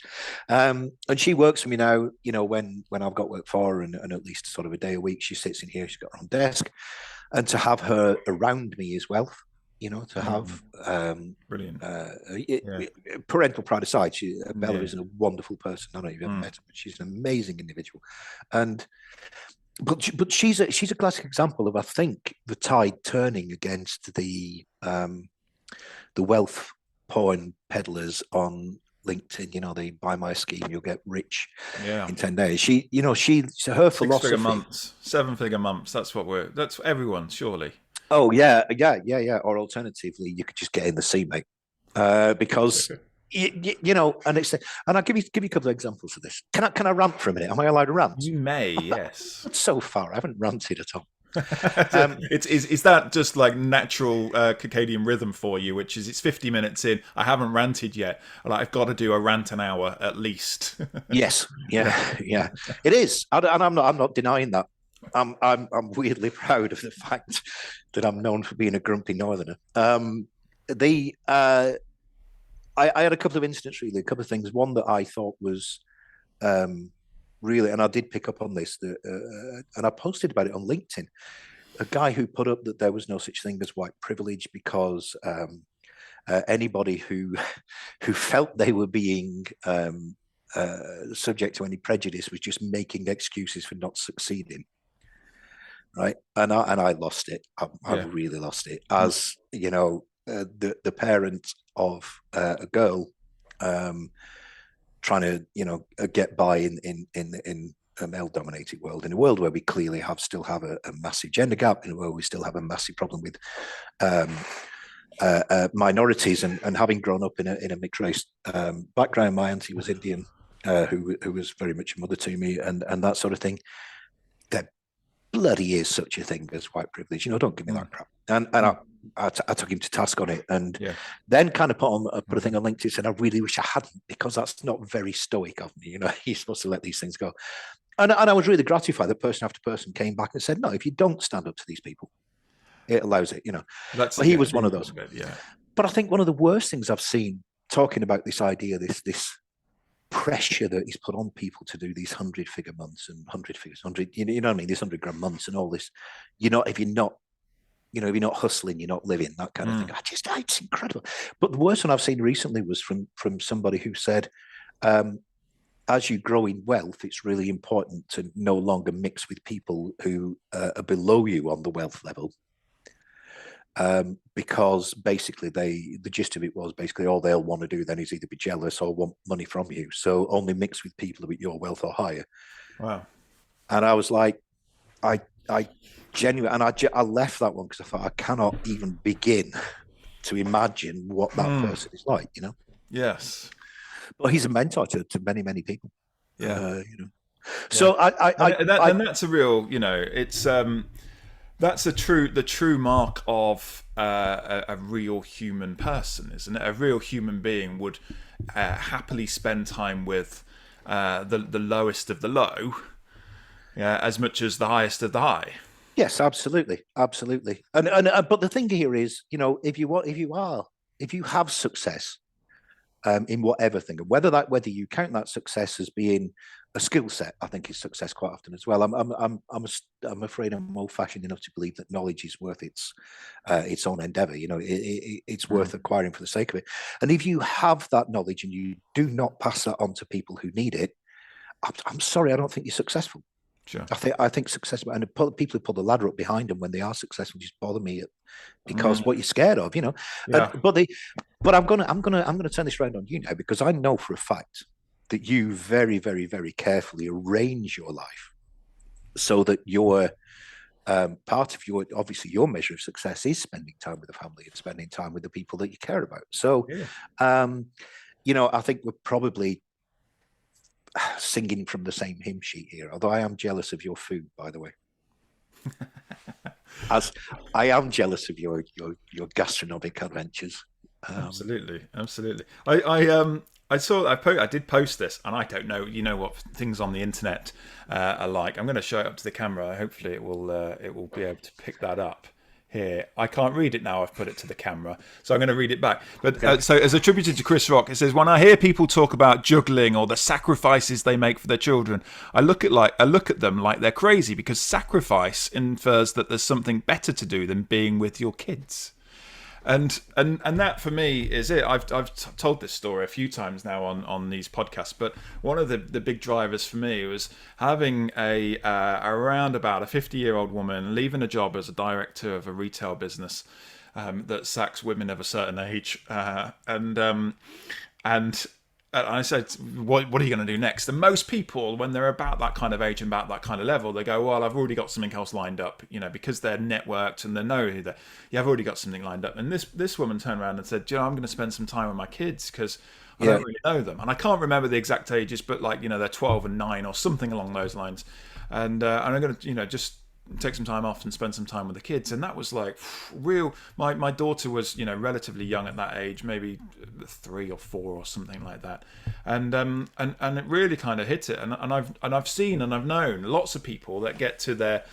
And she works for me now. When I've got work for her, and at least sort of a day a week, she sits in here. She's got her own desk, and to have her around me is wealth. To have brilliant parental pride aside, Bella is a wonderful person. I don't know if you've ever met her, but she's an amazing individual. But she's a classic example of, I think, the tide turning against the wealth porn peddlers on LinkedIn. They buy my scheme, you'll get rich in 10 days. Her philosophy. 6-figure months, 7-figure months. That's everyone, surely. Oh yeah. Or alternatively, you could just get in the sea, mate, because and I'll give you a couple of examples of this. Can I rant for a minute? Am I allowed to rant? You may, yes. So far, I haven't ranted at all. Is that just like natural circadian rhythm for you, which is it's 50 minutes in, I haven't ranted yet, and I've got to do a rant an hour at least? Yes, yeah, it is, and I'm not denying that. I'm weirdly proud of the fact that I'm known for being a grumpy northerner. I had a couple of incidents, really, a couple of things. One that I thought was really, and I did pick up on this, and I posted about it on LinkedIn. A guy who put up that there was no such thing as white privilege because anybody who felt they were being subject to any prejudice was just making excuses for not succeeding. Right, and I lost it. I really lost it. As the parent of a girl trying to get by in a male-dominated world, in a world where we clearly still have a massive gender gap, in a world we still have a massive problem with minorities, and having grown up in a mixed race background. My auntie was Indian, who was very much a mother to me, and that sort of thing. There bloody is such a thing as white privilege. Don't give me that crap. And I took him to task on it, and then kind of put a thing on LinkedIn saying, I really wish I hadn't, because that's not very stoic of me. You're supposed to let these things go. And I was really gratified that person after person came back and said, no, if you don't stand up to these people, it allows it. He was one of those. But I think one of the worst things I've seen, talking about this idea, this pressure that is put on people to do these 100-figure months and 100 figures, 100, you know what I mean? These 100-grand months and all this. If you're not hustling, you're not living, that kind of thing. It's incredible. But the worst one I've seen recently was from somebody who said, as you grow in wealth, it's really important to no longer mix with people who are below you on the wealth level. Because basically the gist of it was basically all they'll want to do then is either be jealous or want money from you. So only mix with people with your wealth or higher. Wow. And I was like, I genuinely, and I left that one because I thought I cannot even begin to imagine what that person is like, you know? Yes. But he's a mentor to many, many people. Yeah. You know. Yeah. So And that's a real, you know, it's that's the true mark of a real human person, isn't it? A real human being would happily spend time with the lowest of the low, yeah, as much as the highest of the high. Yes, absolutely, absolutely. And but the thing here is, you know, if you have success in whatever thing, whether you count that success as being a skill set, I think is success quite often as well. I'm afraid I'm old fashioned enough to believe that knowledge is worth its own endeavor. You know, it's worth acquiring for the sake of it. And if you have that knowledge and you do not pass that on to people who need it, I'm sorry, I don't think you're successful. Sure. I think successful, and people who pull the ladder up behind them when they are successful just bother me because what you're scared of, you know. Yeah. But I'm gonna turn this around on you now, because I know for a fact that you very, very, very carefully arrange your life so that your part of your, obviously your measure of success is spending time with the family and spending time with the people that you care about. So, you know, I think we're probably singing from the same hymn sheet here, although I am jealous of your food, by the way. As I am jealous of your gastronomic adventures. Absolutely. I did post this, and I don't know, you know what things on the internet are like. I'm going to show it up to the camera. Hopefully it will be able to pick that up. Here, I can't read it now. I've put it to the camera, so I'm going to read it back. But so, as attributed to Chris Rock, it says, "When I hear people talk about juggling or the sacrifices they make for their children, I look at them like they're crazy, because sacrifice infers that there's something better to do than being with your kids." And that for me is it. I've told this story a few times now on these podcasts, but one of the big drivers for me was having around about a 50-year-old woman leaving a job as a director of a retail business that sacks women of a certain age, and I said, what are you going to do next? And most people, when they're about that kind of age and about that kind of level, they go, well, I've already got something else lined up, you know, because they're networked and they know who they're, yeah, I've already got something lined up. And this woman turned around and said, you know, I'm going to spend some time with my kids because I don't really know them. And I can't remember the exact ages, but like, you know, they're 12 and 9 or something along those lines. And I'm going to, you know, just take some time off and spend some time with the kids. And that was like real. My daughter was, you know, relatively young at that age, maybe 3 or 4 or something like that, and it really kind of hit it. And I've seen and I've known lots of people that get to their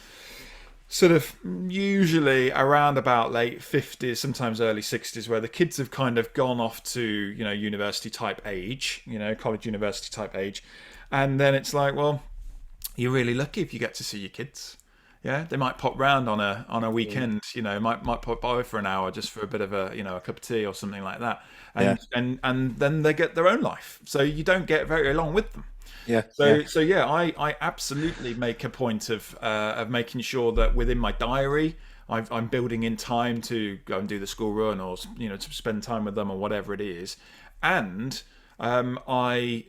sort of usually around about late 50s, sometimes early 60s, where the kids have kind of gone off to, you know, university type age, you know, college university type age, and then it's like, well, you're really lucky if you get to see your kids. Yeah, they might pop round on a weekend, you know, might pop by for an hour just for a bit of a, you know, a cup of tea or something like that, and then they get their own life, so you don't get very long with them. So I absolutely make a point of making sure that within my diary I'm building in time to go and do the school run, or, you know, to spend time with them or whatever it is, and I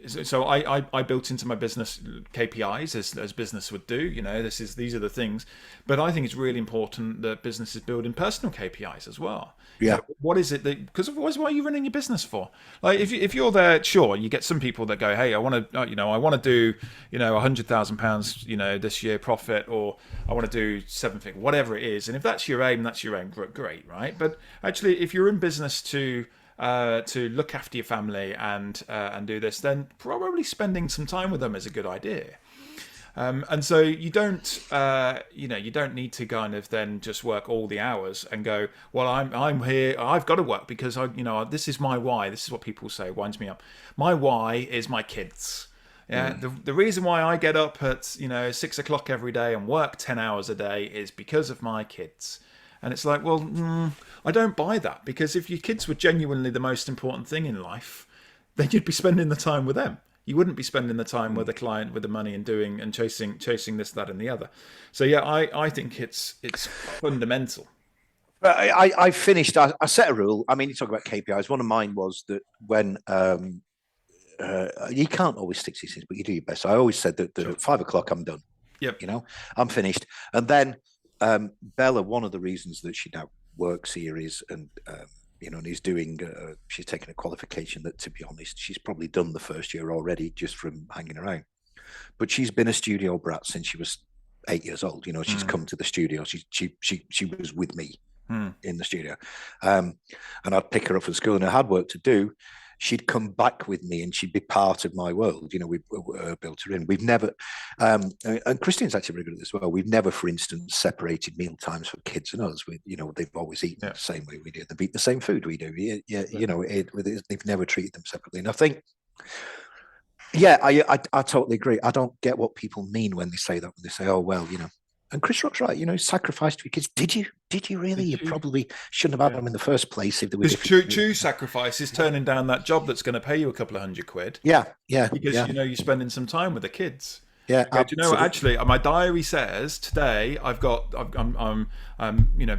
built into my business KPIs as business would do. You know, these are the things, but I think it's really important that businesses build in personal KPIs as well. Yeah. You know, what is it that, because otherwise, what are you running your business for? Like, if you're there, sure, you get some people that go, hey, I want to do, you know, £100,000, you know, this year profit, or I want to do 7 figures, whatever it is. And if that's your aim, great, right? But actually, if you're in business to look after your family and do this, then probably spending some time with them is a good idea. And so you don't need to kind of then just work all the hours and go, well, I'm here, I've got to work because this is my why. This is what people say, winds me up. My why is my kids. Yeah, the reason why I get up at 6 o'clock every day and work 10 hours a day is because of my kids. And it's like, well, I don't buy that, because if your kids were genuinely the most important thing in life, then you'd be spending the time with them. You wouldn't be spending the time with the client, with the money, and doing and chasing this, that, and the other. So yeah, I think it's fundamental. I finished. I set a rule. I mean, you talk about KPIs. One of mine was that when you can't always stick to things, but you do your best. So I always said that Sure. at 5 o'clock I'm done. Yep. You know, I'm finished. And then Bella, one of the reasons that she now works here is, and and is doing. She's taken a qualification that, to be honest, she's probably done the first year already just from hanging around. But she's been a studio brat since she was 8 years old. You know, she's come to the studio. She was with me in the studio, and I'd pick her up from school, and I had work to do. She'd come back with me, and she'd be part of my world. You know, we built her in. We've never, and Christine's actually very good at this as well. We've never, for instance, separated meal times for kids and us. They've always eaten the same way we do. They've eaten the same food we do. They've never treated them separately. And I think, I totally agree. I don't get what people mean when they say that. When they say, "Oh well," And Chris Rock's right. Sacrifice to your kids. Did you really? You probably shouldn't have had them in the first place. If there was true sacrifice is turning down that job that's going to pay you a couple of £100. Yeah. Because you're spending some time with the kids. Yeah. Okay, do you know what? Actually, my diary says today I'm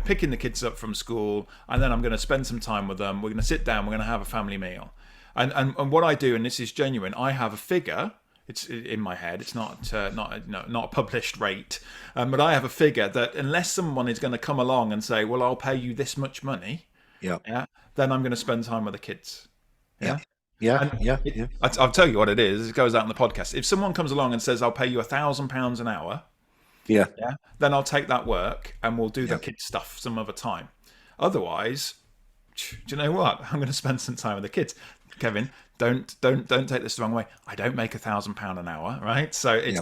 picking the kids up from school, and then I'm going to spend some time with them. We're going to sit down. We're going to have a family meal. And what I do, and this is genuine, I have a figure. It's in my head. It's not a published rate, but I have a figure that unless someone is going to come along and say, "Well, I'll pay you this much money," then I'm going to spend time with the kids. I'll tell you what it is. It goes out on the podcast. If someone comes along and says, "I'll pay you £1,000 an hour," then I'll take that work and we'll do the kids stuff some other time. Otherwise, do you know what? I'm going to spend some time with the kids. Kevin, don't take this the wrong way. I don't make £1,000 an hour, right? So it's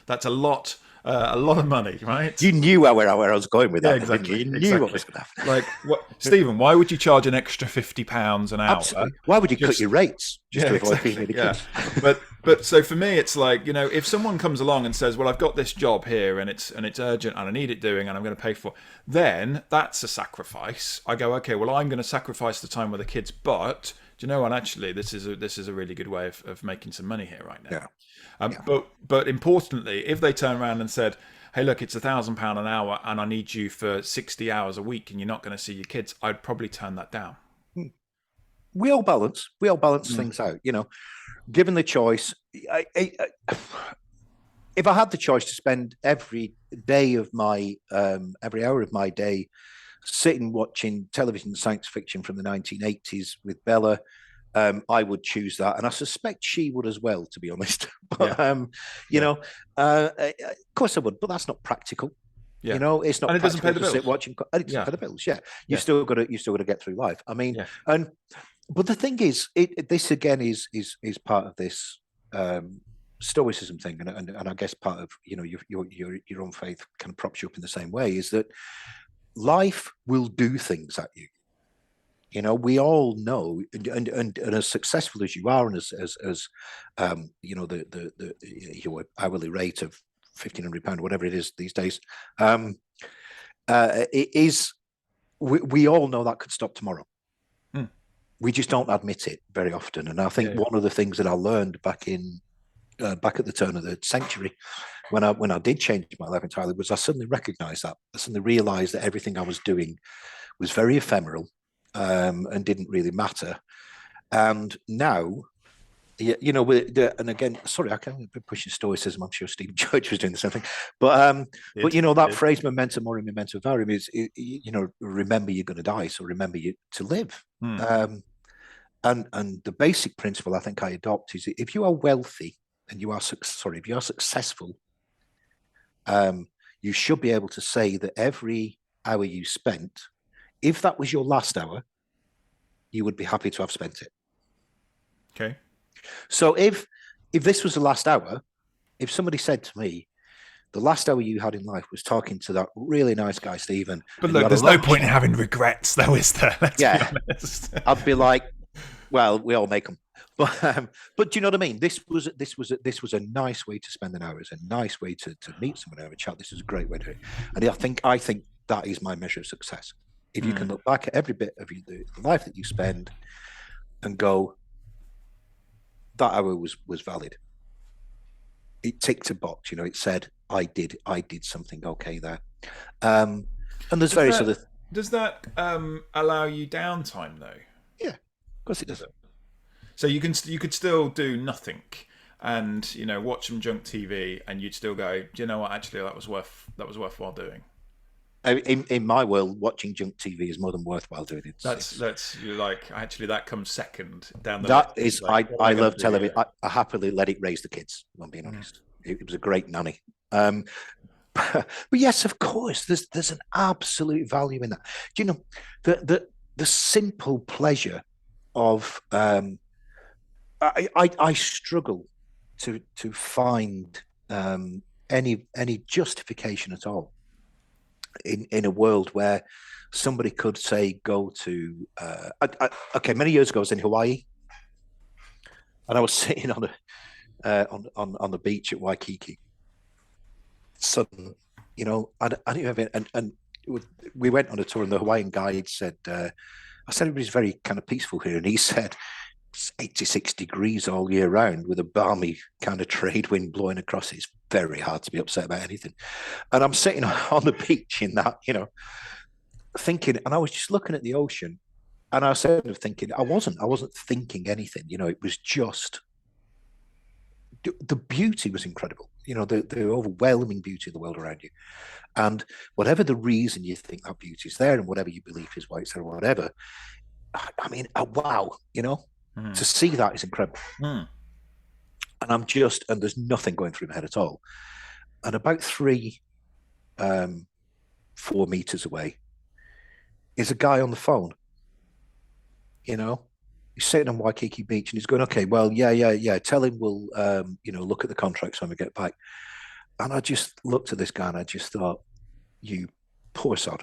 that's a lot of money, right? You knew where I was going with that. Exactly. You knew what was going to happen. Like, Stephen, why would you charge an extra £50 an hour? Absolutely. Why would you cut your rates just to avoid being ridiculous? But so for me, it's like, if someone comes along and says, "Well, I've got this job here and it's urgent and I need it doing and I'm going to pay for it," then that's a sacrifice. I go, okay, well, I'm going to sacrifice the time with the kids, but do you know what? Actually, this is a really good way of making some money here right now. But importantly, if they turn around and said, "Hey, look, it's £1,000 an hour and I need you for 60 hours a week and you're not going to see your kids," I'd probably turn that down. We all balance things out. Given the choice, if I had the choice to spend every hour of my day sitting watching television science fiction from the 1980s with Bella, I would choose that, and I suspect she would as well, to be honest. But of course I would, but that's not practical. It's not. And it doesn't pay the bills. Sit watching. It doesn't pay the bills. You still got to get through life. I mean, but the thing is, this again is part of this stoicism thing, and I guess part of your own faith kind of props you up in the same way, is that life will do things at you. We all know, and as successful as you are, and as your hourly rate of £1,500, whatever it is these days, it is. We all know that could stop tomorrow. We just don't admit it very often. And I think one of the things that I learned back at the turn of the century, when I did change my life entirely, was I suddenly recognized that. I suddenly realized that everything I was doing was very ephemeral and didn't really matter. And now, and again, sorry, I can't be pushing stoicism. I'm sure Stephen Church was doing the same thing. But that phrase, memento mori, memento varium, is, remember you're going to die, so remember you to live. And the basic principle I think I adopt is, if you are wealthy and if you are successful, you should be able to say that every hour you spent, if that was your last hour, you would be happy to have spent it. Okay. So if this was the last hour, if somebody said to me, the last hour you had in life was talking to that really nice guy, Stephen. But look, there's no point in having regrets, though, is there? Let's be honest. I'd be like, well, we all make them. But do you know what I mean? This was a nice way to spend an hour. It's a nice way to meet someone and have a chat. This is a great way to do it. And I think that is my measure of success. If you can look back at every bit of the life that you spend and go, that hour was valid. It ticked a box, it said I did something okay there. And there's Does various that other. does that allow you downtime though? Yeah, of course it Does does. it? So you could still do nothing, and watch some junk TV, and you'd still go, do you know what? Actually, that was worthwhile doing. In my world, watching junk TV is more than worthwhile doing. That's you're like, actually, that comes second down the list. That is, Like, what am I I going love to do television. here? I happily let it raise the kids. If I'm being Mm. honest, it was a great nanny. Um, but yes, of course, there's an absolute value in that. Do you know the simple pleasure of I struggle to find any justification at all in a world where somebody could say go to okay, many years ago I was in Hawaii and I was sitting on a on the beach at Waikiki. Sudden, I didn't have it, and we went on a tour, and the Hawaiian guide said, "I said everybody's very kind of peaceful here," and he said, "It's 86 degrees all year round with a balmy kind of trade wind blowing across. It's very hard to be upset about anything." And I'm sitting on the beach in that, thinking, and I was just looking at the ocean, and I was sort of thinking, I wasn't thinking anything, it was just the beauty was incredible. The overwhelming beauty of the world around you. And whatever the reason you think that beauty is there, and whatever your belief is why it's there, or whatever, I mean, wow, to see that is incredible. Mm. And there's nothing going through my head at all. And about 4 meters away is a guy on the phone, you know, he's sitting on Waikiki Beach and he's going, okay, well, yeah. Tell him we'll, look at the contracts when we get back. And I just looked at this guy and I just thought, you poor sod,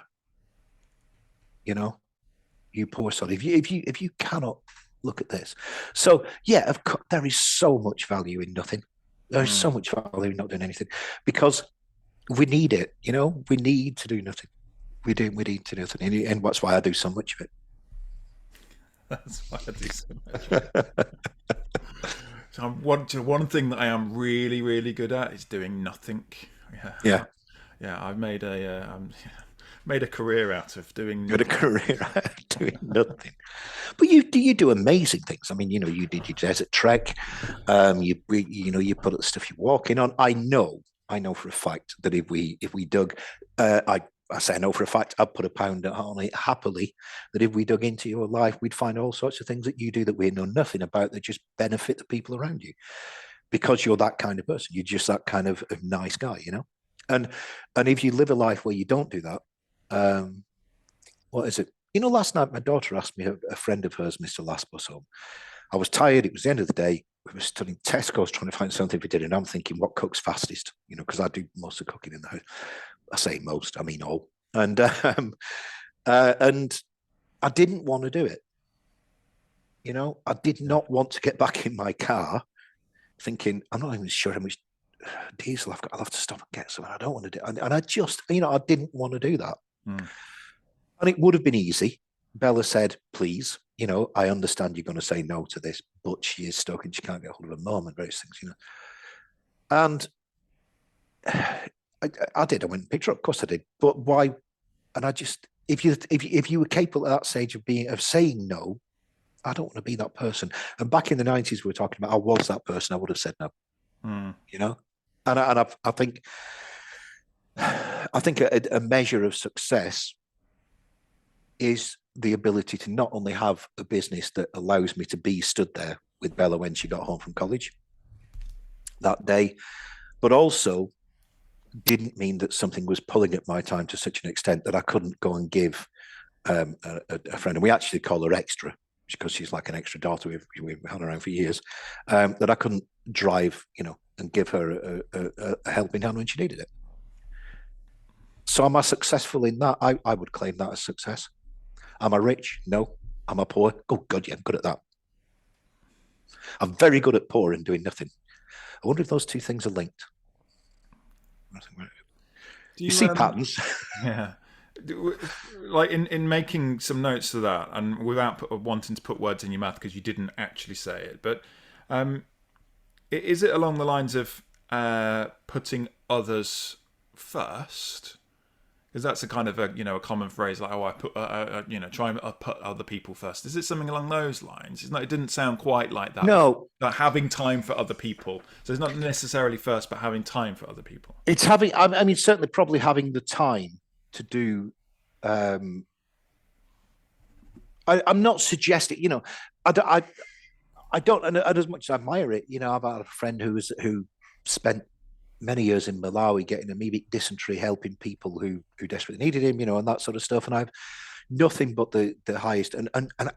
you poor sod. If you cannot look at this, so yeah, of course, there is so much value in nothing. There is so much value in not doing anything because we need it. We need to do nothing. We need to do nothing, and that's why I do so much of it. That's why I do so much. So one thing that I am really, really good at is doing nothing. Yeah, Yeah, yeah. I've made made a career out of doing got a nothing. career doing nothing. But you do amazing things. I mean, you did your desert trek. You put up the stuff you're walking on. I know for a fact that if we dug, I say I know for a fact I'd put a pound on it happily. That if we dug into your life, we'd find all sorts of things that you do that we know nothing about that just benefit the people around you because you're that kind of person. You're just that kind of nice guy. And if you live a life where you don't do that, what is it? Last night my daughter asked me, a friend of hers missed the last bus home. I was tired. It was the end of the day. We were studying Tesco's trying to find something for dinner. And I'm thinking, what cooks fastest? Because I do most of the cooking in the house. I say most, I mean all. And I didn't want to do it. I did not want to get back in my car thinking, I'm not even sure how much diesel I've got. I'll have to stop and get some. And I don't want to do it. And I just, I didn't want to do that. Mm. And it would have been easy. Bella said, please, I understand you're going to say no to this, but she is stuck and she can't get hold of her mom and various things, And I did. I went and picked her up. Of course I did. But why? And I just, if you were capable at that stage of saying no, I don't want to be that person. And back in the 90s, we were talking about, I was that person. I would have said no, Mm. And I think a measure of success is the ability to not only have a business that allows me to be stood there with Bella when she got home from college that day, but also didn't mean that something was pulling at my time to such an extent that I couldn't go and give a friend, and we actually call her extra because she's like an extra daughter. We've had her around for years, that I couldn't drive, and give her a helping hand when she needed it. So am I successful in that? I would claim that as success. Am I rich? No. Am I poor? Oh, God, yeah, I'm good at that. I'm very good at poor and doing nothing. I wonder if those two things are linked. Do You you see patterns. Yeah. Like in making some notes to that, and without wanting to put words in your mouth because you didn't actually say it, but Is it along the lines of putting others first? Because that's a kind of a common phrase like, oh, I put try and put other people first. Is it something along those lines? It's not. It didn't sound quite like that. No, Like having time for other people. So it's not necessarily first, but having time for other people. it's having. I mean, certainly, probably having the time to do. I'm not suggesting. I don't. And as much as I admire it, I've had a friend who spent many years in Malawi getting amoebic dysentery, helping people who desperately needed him, and that sort of stuff. And I've nothing but the highest and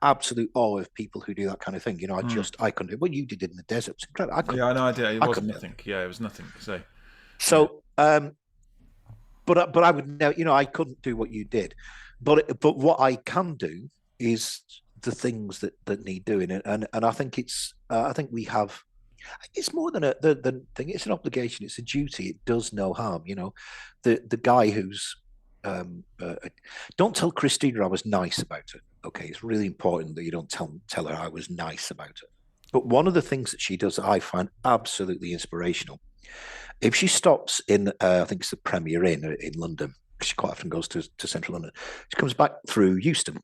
absolute awe of people who do that kind of thing. I couldn't do what you did in the desert. It's incredible. I couldn't. Yeah, I know. I did. It wasn't nothing. Yeah, it was nothing. So, but I would know. I couldn't do what you did, but what I can do is the things that need doing, and I think I think we have. It's more than a thing. It's an obligation. It's a duty. It does no harm. The guy who's don't tell Christina I was nice about it. Okay, it's really important that you don't tell her I was nice about it. But one of the things that she does that I find absolutely inspirational, if she stops in, I think it's the Premier Inn in London, she quite often goes to central London. She comes back through Euston,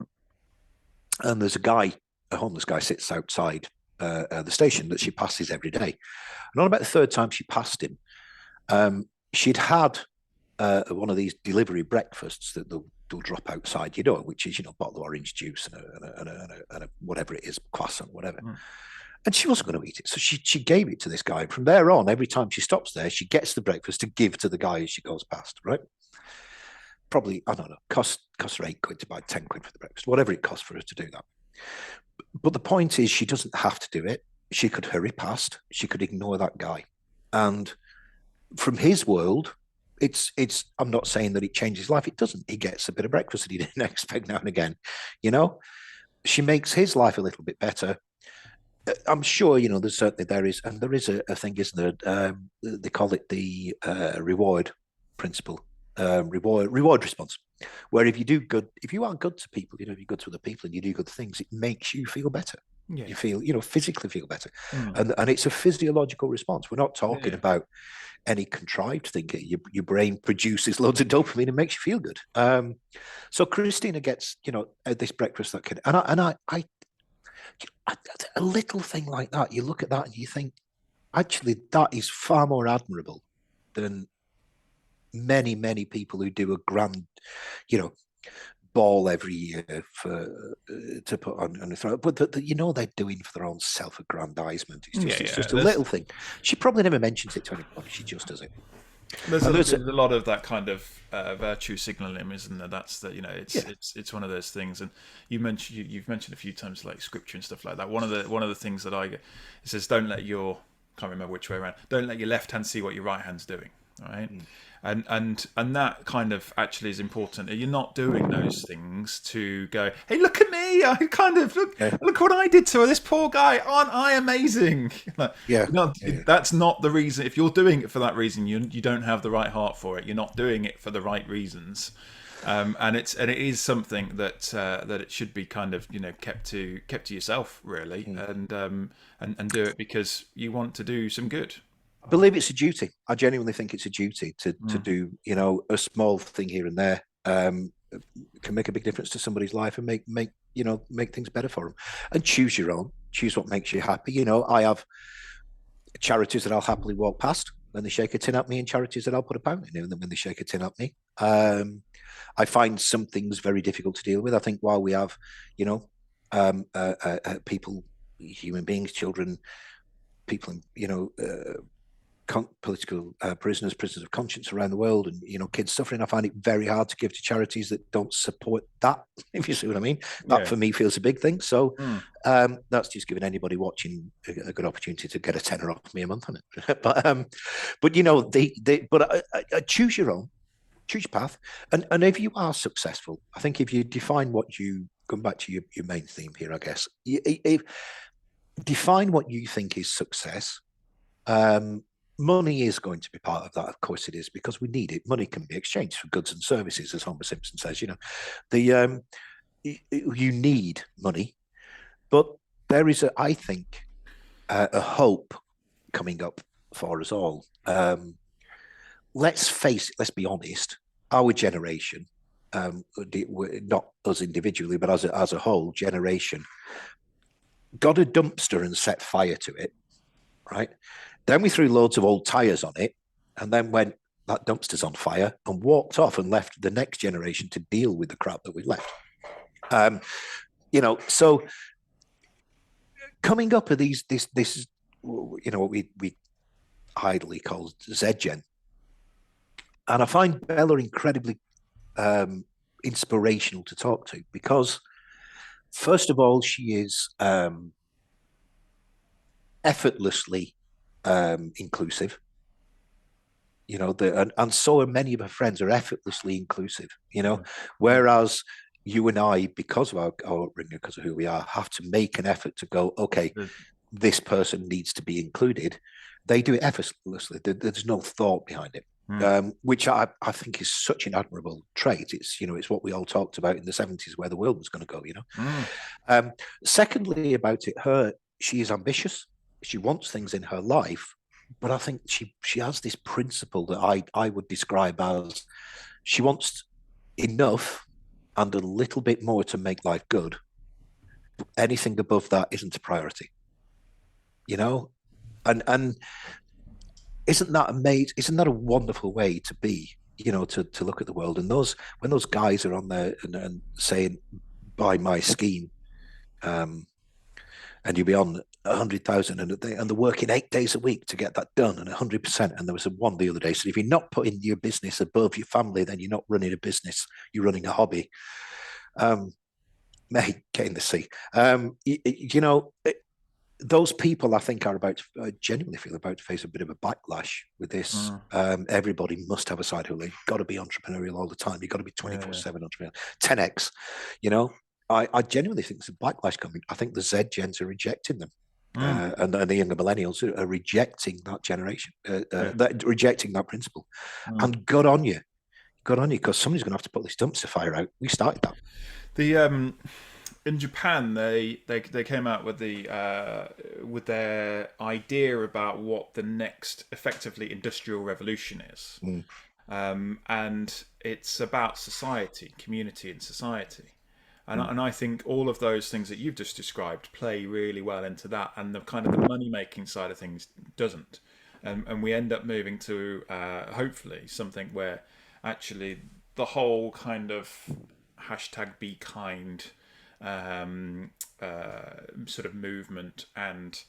and there's a homeless guy sits outside the station that she passes every day. And on about the third time she passed him, she'd had one of these delivery breakfasts that they'll drop outside your door, which is, a bottle of orange juice and a whatever it is, croissant, whatever. Mm. And she wasn't going to eat it. So she gave it to this guy. From there on, every time she stops there, she gets the breakfast to give to the guy as she goes past, right? Probably, I don't know, cost her £8 to buy 10 quid for the breakfast, whatever it costs for her to do that. But the point is, she doesn't have to do it. She could hurry past. She could ignore that guy. And from his world, it's. I'm not saying that it changes his life. It doesn't. He gets a bit of breakfast that he didn't expect now and again. She makes his life a little bit better. I'm sure, there is a thing, isn't there? They call it the reward principle, reward response, where if you are good to people, if you're good to other people and you do good things, it makes you feel better. Yeah. You feel, physically feel better. Mm. And it's a physiological response. We're not talking about any contrived thing. Your brain produces loads of dopamine and makes you feel good. So Christina gets, this breakfast that kid, and I a little thing like that, you look at that and you think, actually, that is far more admirable than many, many people who do a grand, ball every year to put on a throat. But they're doing for their own self-aggrandizement. It's just a little thing. She probably never mentions it to anybody. She just does it. There's a lot of that kind of virtue signaling, isn't there? That's that. It's one of those things. And you've mentioned a few times like scripture and stuff like that. One of the things that I get, it says, don't let your, can't remember which way around, don't let your left hand see what your right hand's doing. Right. And that kind of actually is important. You're not doing those things to go, hey, look at me! I kind of look what I did to her. This poor guy. Aren't I amazing? That's not the reason. If you're doing it for that reason, you don't have the right heart for it. You're not doing it for the right reasons. And it is something that it should be kind of kept to yourself really, and do it because you want to do some good. I believe it's a duty. I genuinely think it's a duty to do, a small thing here and there can make a big difference to somebody's life and make things better for them. And choose your own. Choose what makes you happy. I have charities that I'll happily walk past when they shake a tin at me, and charities that I'll put £1 in when they shake a tin at me. I find some things very difficult to deal with. I think while we have, people, human beings, children, people, political prisoners of conscience around the world, and kids suffering, I find it very hard to give to charities that don't support that, if you see what I mean. That for me feels a big thing. So that's just giving anybody watching a good opportunity to get a tenner off me a month on it. But choose your own, choose your path, and if you are successful, I think if you define what you, come back to your main theme here, I guess, define what you think is success. Money is going to be part of that, of course it is, because we need it. Money can be exchanged for goods and services, as Homer Simpson says. You need money, but there is I think a hope coming up for us all. Let's be honest, our generation, not us individually, but as a whole generation, got a dumpster and set fire to it, right? Then we threw loads of old tires on it, and then went, that dumpster's on fire, and walked off and left the next generation to deal with the crap that we left. So coming up with this what we idly call Z-Gen. And I find Bella incredibly inspirational to talk to, because first of all, she is effortlessly inclusive. And so are many of her friends are effortlessly inclusive, whereas you and I, because of our upbringing, because of who we are, have to make an effort to go, okay, this person needs to be included. They do it effortlessly. There's no thought behind it, which I think is such an admirable trait. It's what we all talked about in the 70s, where the world was going to go. Secondly, about it, she is ambitious. She wants things in her life, but I think she has this principle that I would describe as, she wants enough and a little bit more to make life good. Anything above that isn't a priority. And isn't that amazing? Isn't that a wonderful way to be? To look at the world. And when those guys are on there and saying, buy my scheme, and you'll be on 100,000, and they're working 8 days a week to get that done, and 100%. And there was one the other day said, if you're not putting your business above your family, then you're not running a business, you're running a hobby. Mate, get in the sea. Those people, I think, I genuinely feel about to face a bit of a backlash with this. Everybody must have a side hustle. You've got to be entrepreneurial all the time. You've got to be 24/7 entrepreneurial. 10x. I genuinely think there's a backlash coming. I think the Z-Gens are rejecting them. And the younger millennials are rejecting that generation, rejecting that principle. And good on you, because somebody's going to have to put this dumpster fire out. We started that. In Japan, they came out with with their idea about what the next effectively industrial revolution is, and it's about society, community, and society. And I think all of those things that you've just described play really well into that, and the kind of the money-making side of things doesn't. And we end up moving to, hopefully, something where actually the whole kind of #BeKind sort of movement and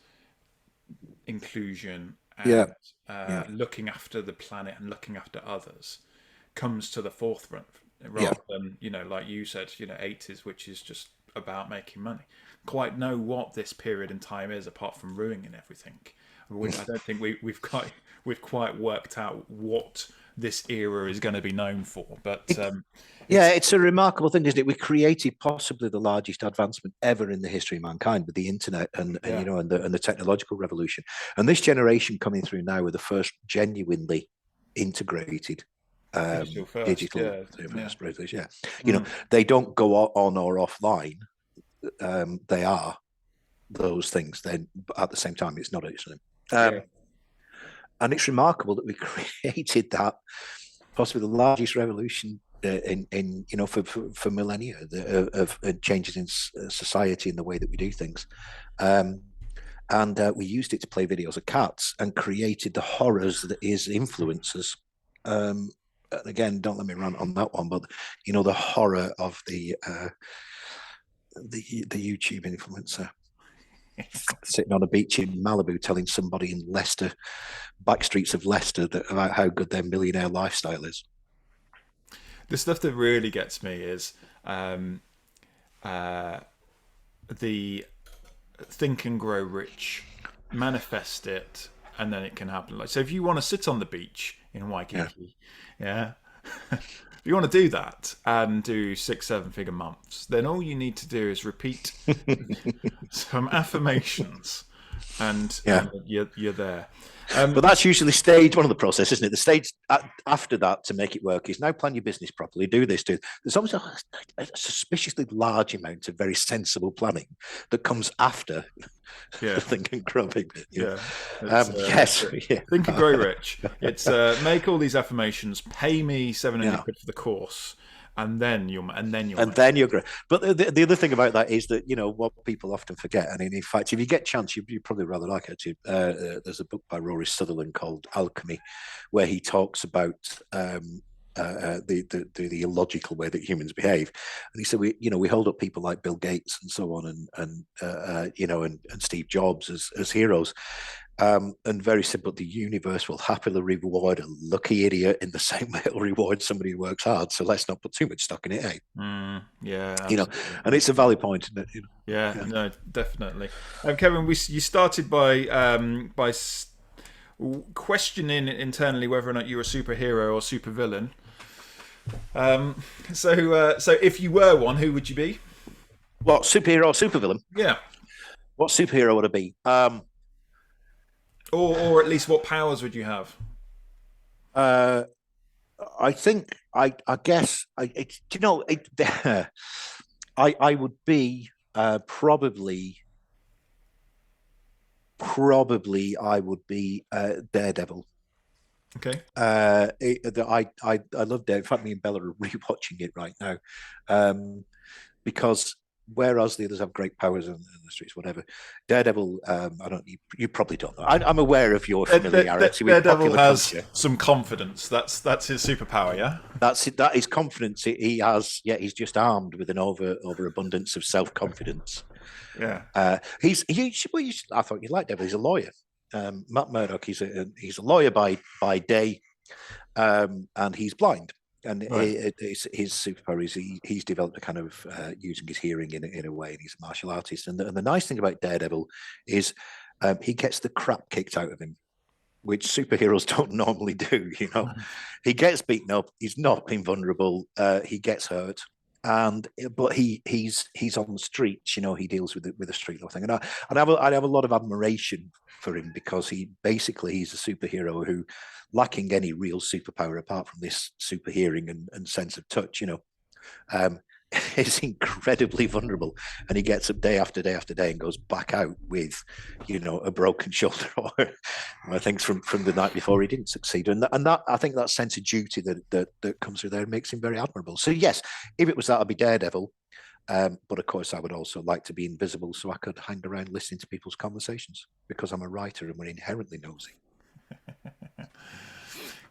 inclusion and looking after the planet and looking after others comes to the forefront, rather than, like you said, 80s, which is just about making money. Quite know what this period in time is, apart from ruining everything. I don't think we've quite worked out what this era is going to be known for. But it's a remarkable thing, isn't it? We created possibly the largest advancement ever in the history of mankind with the internet and the technological revolution. And this generation coming through now with the first genuinely integrated digital they don't go on or offline. They are those things. Then at the same time, it's not actually. And it's remarkable that we created that possibly the largest revolution in for millennia of changes in society and the way that we do things. And we used it to play videos of cats and created the horrors that is influencers. And again, don't let me rant on that one, but the horror of the YouTube influencer sitting on a beach in Malibu telling somebody in Leicester, back streets of Leicester, about how good their millionaire lifestyle is. The stuff that really gets me is the think and grow rich, manifest it, and then it can happen. Like, so if you want to sit on the beach in Waikiki, if you want to do that and do 6-7 figure months, then all you need to do is repeat some affirmations, and you're there. But that's usually stage one of the process, isn't it? The stage after that to make it work is now plan your business properly, do this, do. There's always a suspiciously large amount of very sensible planning that comes after the think and grow big bit. Yes. Think and grow rich. It's make all these affirmations, pay me 700 quid for the course. And then you're great. But the other thing about that is that, you know, what people often forget, and in fact, if you get a chance, you probably rather like it too. There's a book by Rory Sutherland called Alchemy, where he talks about the illogical way that humans behave, and he said we hold up people like Bill Gates and so on, and Steve Jobs as heroes. And very simple, the universe will happily reward a lucky idiot in the same way it'll reward somebody who works hard. So let's not put too much stock in it, eh? Absolutely. And it's a valid point, isn't it? No, definitely. Kevin, you started by questioning internally whether or not you're a superhero or supervillain. So if you were one, who would you be? What, superhero or supervillain? Yeah. What superhero would I be? Or at least what powers would you have? I think I guess I would be probably I would be Daredevil. Okay. I love Daredevil. In fact, me and Bella are rewatching it right now, because whereas the others have great powers in the streets, whatever, Daredevil, you probably don't know. I'm aware of your familiarity with Daredevil has culture. Some confidence. That's his superpower, yeah? That is confidence. He has, he's just armed with an overabundance of self-confidence. Yeah. I thought you liked Daredevil. He's a lawyer. Matt Murdock, he's a lawyer by day, and he's blind. And his superpower is he's developed a kind of using his hearing in a way, and he's a martial artist. And the nice thing about Daredevil is he gets the crap kicked out of him, which superheroes don't normally do. You know, he gets beaten up. He's not invulnerable. He gets hurt, but he's on the streets. You know, he deals with the street level thing. And I have a lot of admiration for him, because he's a superhero who, lacking any real superpower apart from this super hearing and sense of touch, is incredibly vulnerable, and he gets up day after day after day and goes back out with, a broken shoulder or things from the night before he didn't succeed. And that I think that sense of duty that comes through there makes him very admirable. So yes, if it was that, I'd be Daredevil. But of course, I would also like to be invisible, so I could hang around listening to people's conversations, because I'm a writer and we're inherently nosy.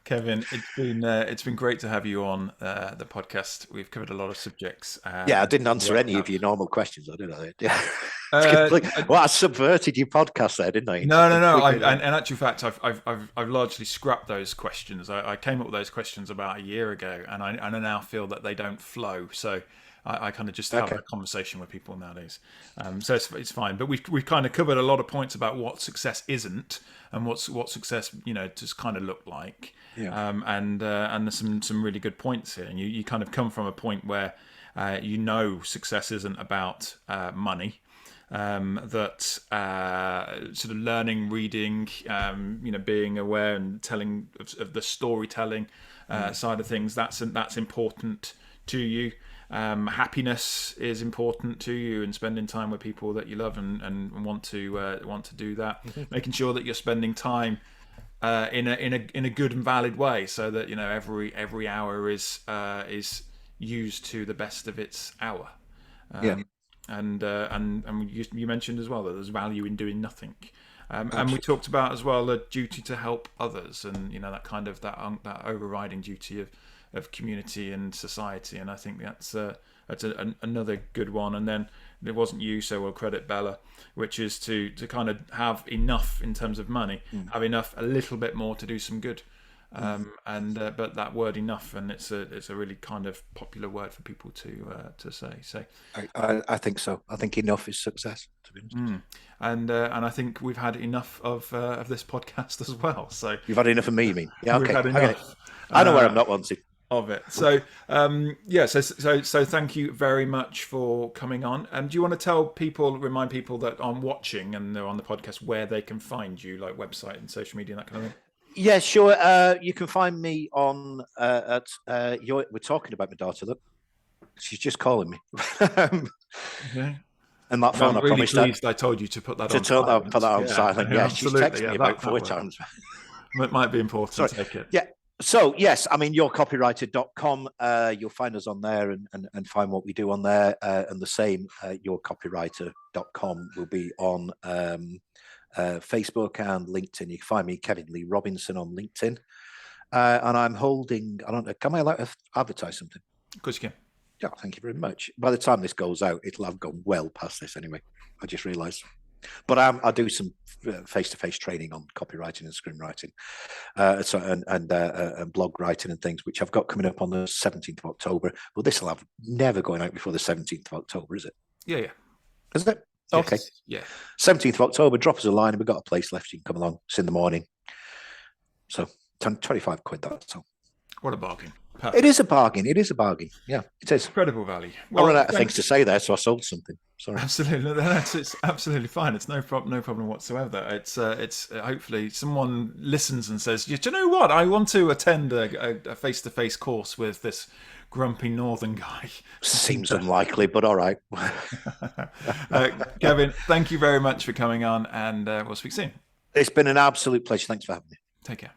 Kevin, it's been great to have you on the podcast. We've covered a lot of subjects. I didn't answer any of your normal questions, did I? I subverted your podcast there, didn't I? No. In actual fact, I've largely scrapped those questions. I came up with those questions about a year ago, and I now feel that they don't flow. So I kind of just have a conversation with people nowadays. So it's fine. But we've kind of covered a lot of points about what success isn't and what success just kind of look like. Yeah. And there's some really good points here. And you kind of come from a point where success isn't about money. That sort of learning, reading, being aware and telling of the storytelling side of things, that's important to you. Happiness is important to you, and spending time with people that you love and want to do that. Making sure that you're spending time in a good and valid way, so that every hour is used to the best of its hour. And you mentioned as well that there's value in doing nothing. And we talked about as well the duty to help others, and that kind of that overriding duty of community and society. And I think that's another good one. And then it wasn't you, so we'll credit Bella, which is to kind of have enough in terms of money, have enough, a little bit more to do some good. But that word enough, and it's a really kind of popular word for people to say. So I think so. I think enough is success, to be honest. And I think we've had enough of this podcast as well. So you've had enough of me, you mean? Yeah, okay. We've had enough. I know where I'm not wanted. of it. So so thank you very much for coming on. Do you want to remind people that are watching and they're on the podcast where they can find you, like website and social media and that kind of thing? Yeah, sure. You can find me on we're talking about my daughter. Look, she's just calling me. Okay. And that phone, I'm really pleased I told you to put that on silent. Put that on silent. Yeah, she's texted me about 4 times. It might be important. Sorry. Take it. Yeah. So yes, I mean, yourcopywriter.com. You'll find us on there and find what we do on there. And the same, yourcopywriter.com will be on Facebook and LinkedIn. You can find me, Kevin Lee Robinson, on LinkedIn. And I'm holding, I don't know, can I advertise something? Of course you can. Yeah, thank you very much. By the time this goes out, it'll have gone well past this anyway. I just realised. But I do some face-to-face training on copywriting and screenwriting, and blog writing and things, which I've got coming up on the 17th of October. But this will have never going out before the 17th of October, is it? Yeah. Isn't it? Yes. Okay. Yeah. 17th of October, drop us a line and we've got a place left. You can come along. It's in the morning. So 25 quid, that's all. What a bargain. Perfect. It is a bargain. It is a bargain. Yeah, it is. Incredible value. Well, I ran out of things to say there, so I sold something. Sorry. Absolutely, it's absolutely fine. It's no problem whatsoever. It's hopefully someone listens and says, "Do you know what? I want to attend a face-to-face course with this grumpy northern guy." Seems unlikely, but all right. Kevin, thank you very much for coming on, and we'll speak soon. It's been an absolute pleasure. Thanks for having me. Take care.